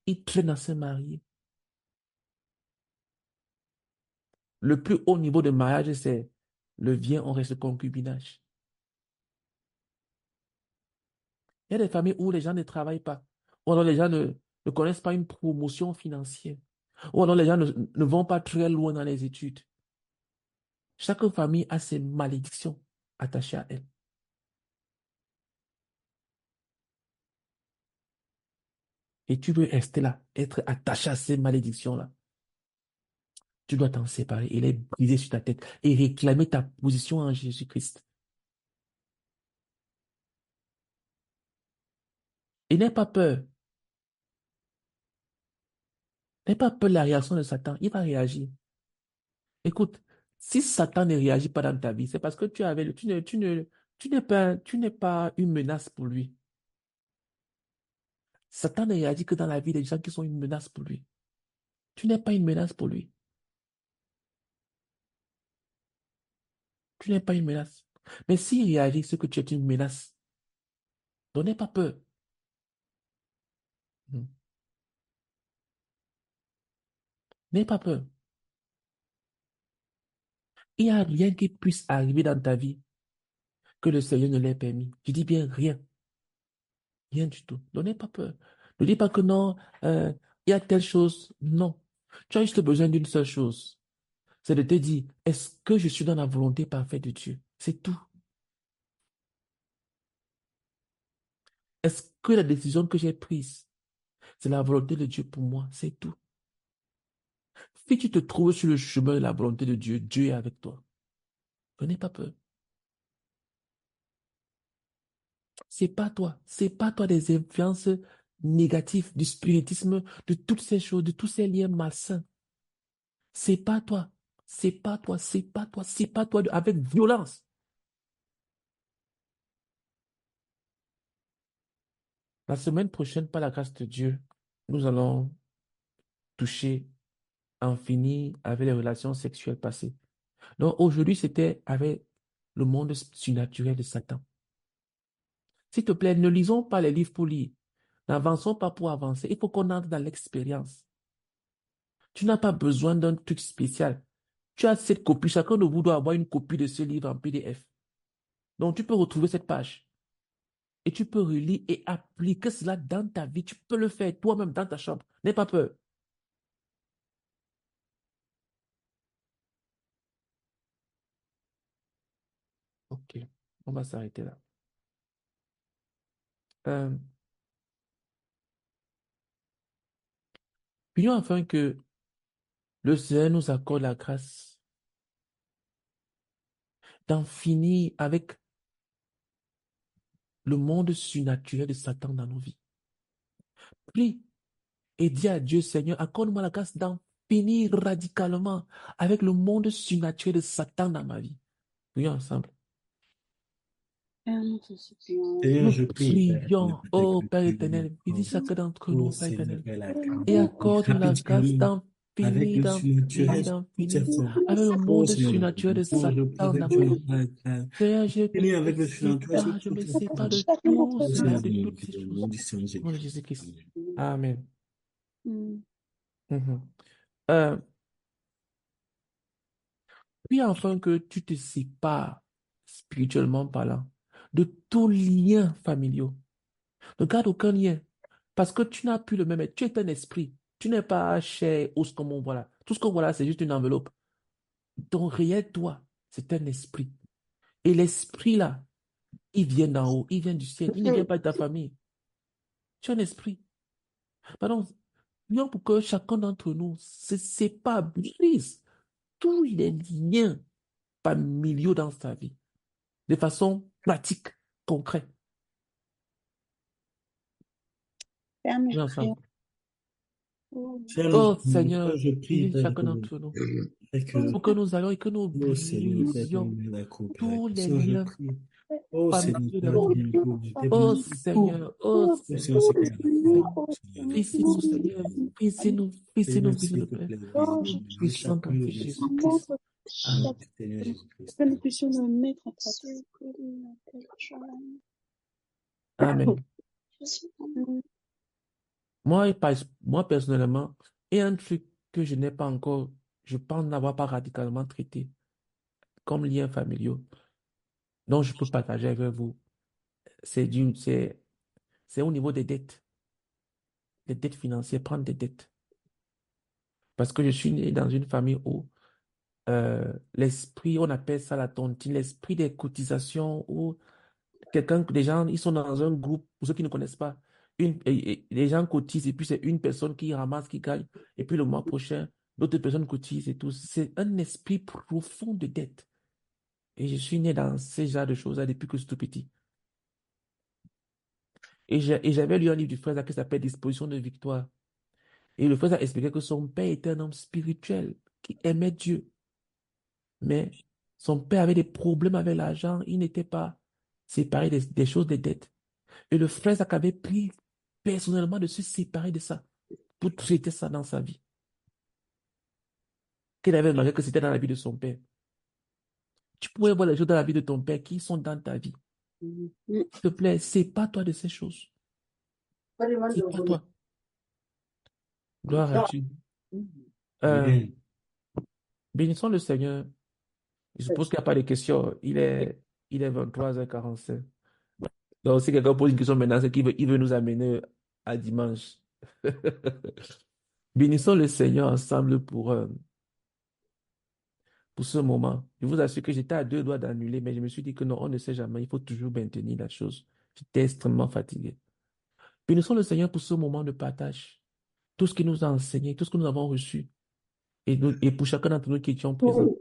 Ils traînent à se marier. Le plus haut niveau de mariage, c'est le vient, on reste concubinage. Il y a des familles où les gens ne travaillent pas. Ou alors les gens ne connaissent pas une promotion financière. Ou alors les gens ne vont pas très loin dans les études. Chaque famille a ses malédictions attachées à elle. Et tu veux rester là, être attaché à ces malédictions-là. Tu dois t'en séparer et les briser sur ta tête et réclamer ta position en Jésus-Christ. Et n'aie pas peur. N'aie pas peur de la réaction de Satan. Il va réagir. Écoute, si Satan ne réagit pas dans ta vie, c'est parce que tu n'es pas une menace pour lui. Satan ne réagit que dans la vie des gens qui sont une menace pour lui. Tu n'es pas une menace pour lui. Tu n'es pas une menace. Mais s'il réagit, c'est que tu es une menace. Donc n'aie pas peur. Hmm. N'aie pas peur. Il n'y a rien qui puisse arriver dans ta vie que le Seigneur ne l'ait permis. Je dis bien rien. Rien du tout. Donc n'aie pas peur. Ne dis pas que non, il y a telle chose. Non. Tu as juste besoin d'une seule chose. C'est de te dire, est-ce que je suis dans la volonté parfaite de Dieu? C'est tout. Est-ce que la décision que j'ai prise, c'est la volonté de Dieu pour moi? C'est tout. Si tu te trouves sur le chemin de la volonté de Dieu, Dieu est avec toi. N'aie pas peur. C'est pas toi. C'est pas toi des influences négatives, du spiritisme, de toutes ces choses, de tous ces liens malsains. C'est pas toi. C'est pas toi. C'est pas toi. C'est pas toi avec violence. La semaine prochaine, par la grâce de Dieu, nous allons toucher, en finir avec les relations sexuelles passées. Donc aujourd'hui, c'était avec le monde surnaturel de Satan. S'il te plaît, ne lisons pas les livres pour lire. N'avançons pas pour avancer. Il faut qu'on entre dans l'expérience. Tu n'as pas besoin d'un truc spécial. Tu as cette copie. Chacun de vous doit avoir une copie de ce livre en PDF. Donc, tu peux retrouver cette page. Et tu peux relire et appliquer cela dans ta vie. Tu peux le faire toi-même dans ta chambre. N'aie pas peur. Ok, on va s'arrêter là. Euh, Prions afin que le Seigneur nous accorde la grâce d'en finir avec le monde surnaturel de Satan dans nos vies. Prie et dis à Dieu, Seigneur, accorde-moi la grâce d'en finir radicalement avec le monde surnaturel de Satan dans ma vie. Prions ensemble. Seigneur, Nous je prie, Père, prions, que oh Père tu éternel, visite chacun d'entre nous, oh Père Seigneur, éternel, Père, la et grâce, accorde-nous la grâce radicalement, d'en avec finir, le d'en finir, surnaturel d'en sous toutes ses finir formes. avec le Oh monde Seigneur, surnaturel de oh, je prie Satan avec dans toi, ma vie. Seigneur, finis avec le surnaturel sous je me toutes ses sépare formes. de tout Oh cela, Seigneur, de nous toutes prions ces au choses. nom du Seigneur Au nom de Jésus-Christ. Jésus-Christ. Amen. Amen. Mhm. Euh, Puis enfin que tu te sépares, spirituellement parlant, de tous liens familiaux. Ne garde aucun lien. Parce que tu n'as plus le même être. Tu es un esprit. Tu n'es pas chair, os comme on voit là. Tout ce qu'on voit là, c'est juste une enveloppe. Ton réel toi, c'est un esprit. Et l'esprit là, il vient d'en haut, il vient du ciel. Il ne vient pas de ta famille. Tu es un esprit. Pardon, prions pour que chacun d'entre nous se sépare, brise tous les liens familiaux dans sa vie, de façon pratique, concrète. Père, nous Prions prions. ensemble. Seigneur, Oh Seigneur, je prie, visite Père, chacun d'entre nous que, pour que nous allions et que nous oh Seigneur, Père, brisions la tous les coopération, je liens prie. Oh Seigneur, familiaux de Père, notre vie. Oh Seigneur, oh Oh Seigneur, Seigneur, c'est clair. Seigneur. Seigneur, Visite-nous, Seigneur. Visite-nous, visite-nous, Seigneur, visite-nous, s'il te Père. plaît, Nous visite puissions chacun ton de Fils nous. Jésus-Christ. Amen. Seigneur Jésus-Christ. Que nous puissions nous mettre en pratique. Amen. Moi, personnellement, et un truc que je n'ai pas encore, je pense n'avoir pas radicalement traité comme liens familiaux, dont je peux partager avec vous, c'est au niveau des dettes financières, prendre des dettes. Parce que je suis né dans une famille où l'esprit, on appelle ça la tontine, l'esprit des cotisations, où des gens, ils sont dans un groupe, pour ceux qui ne connaissent pas, les gens cotisent et puis c'est une personne qui ramasse, qui gagne, et puis le mois prochain, d'autres personnes cotisent et tout. C'est un esprit profond de dette. Et je suis né dans ce genre de choses-là depuis que je suis tout petit. Et j'avais lu un livre du frère qui s'appelle Disposition de victoire. Et le frère a expliqué que son père était un homme spirituel qui aimait Dieu. Mais son père avait des problèmes avec l'argent. Il n'était pas séparé des choses, des dettes. Et le frère Zach avait pris personnellement de se séparer de ça pour traiter ça dans sa vie. Qu'il avait remarqué que c'était dans la vie de son père. Tu pourrais voir les choses dans la vie de ton père qui sont dans ta vie. S'il te plaît, sépare-toi de ces choses. Sépare-toi. Gloire à Dieu. Amen. Bénissons le Seigneur. Je suppose qu'il n'y a pas de questions. Il est 23h45. Donc, si quelqu'un pose une question maintenant, c'est il veut nous amener à dimanche. Bénissons le Seigneur ensemble pour ce moment. Je vous assure que j'étais à deux doigts d'annuler, mais je me suis dit que non, on ne sait jamais. Il faut toujours maintenir la chose. J'étais extrêmement fatigué. Bénissons le Seigneur pour ce moment de partage. Tout ce qu'il nous a enseigné, tout ce que nous avons reçu. Et pour chacun d'entre nous qui étions présents.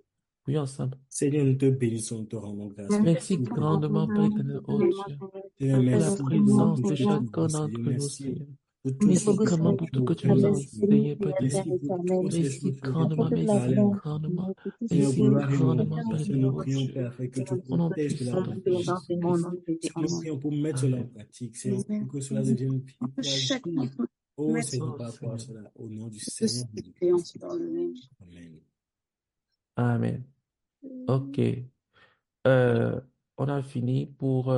Prions ensemble. Seigneur, nous te bénissons, nous te rendons grâce. Merci grandement, Père éternel, oh Dieu. Seigneur, pour la merci pour tout ce présence que de tu as chacun dit, Seigneur. d'entre nous, Merci Seigneur. pour tout ce Merci que tu grandement as pour fait tout que tu auprès nous de as nous, Seigneur. enseigné, Père Merci éternel. pour toutes ces Merci choses que tu grandement, peux merci parler encore. grandement, Seigneur, merci gloire et honneur. grandement, Père Seigneur, nous éternel. prions, Père, afin que tu Au nom protèges la puissant de parole de Jésus-Christ. Jésus-Christ. Seigneur, nous prions pour mettre cela en Amen. pratique, Seigneur, pour que cela devienne vie pour Chaque agir. Oh maître Seigneur, Oh par rapport à Seigneur. cela, au nom du de Seigneur cette Jésus-Christ. séance dans le nom. Amen. Amen. Ok. On a fini pour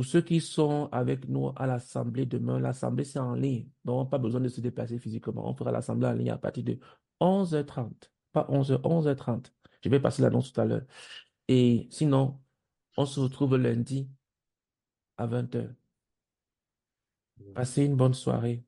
ceux qui sont avec nous à l'assemblée demain. L'assemblée, c'est en ligne. Donc, pas besoin de se déplacer physiquement. On fera l'assemblée en ligne à partir de 11h30. Pas 11h, 11h30. Je vais passer l'annonce tout à l'heure. Et sinon, on se retrouve lundi à 20h. Passez une bonne soirée.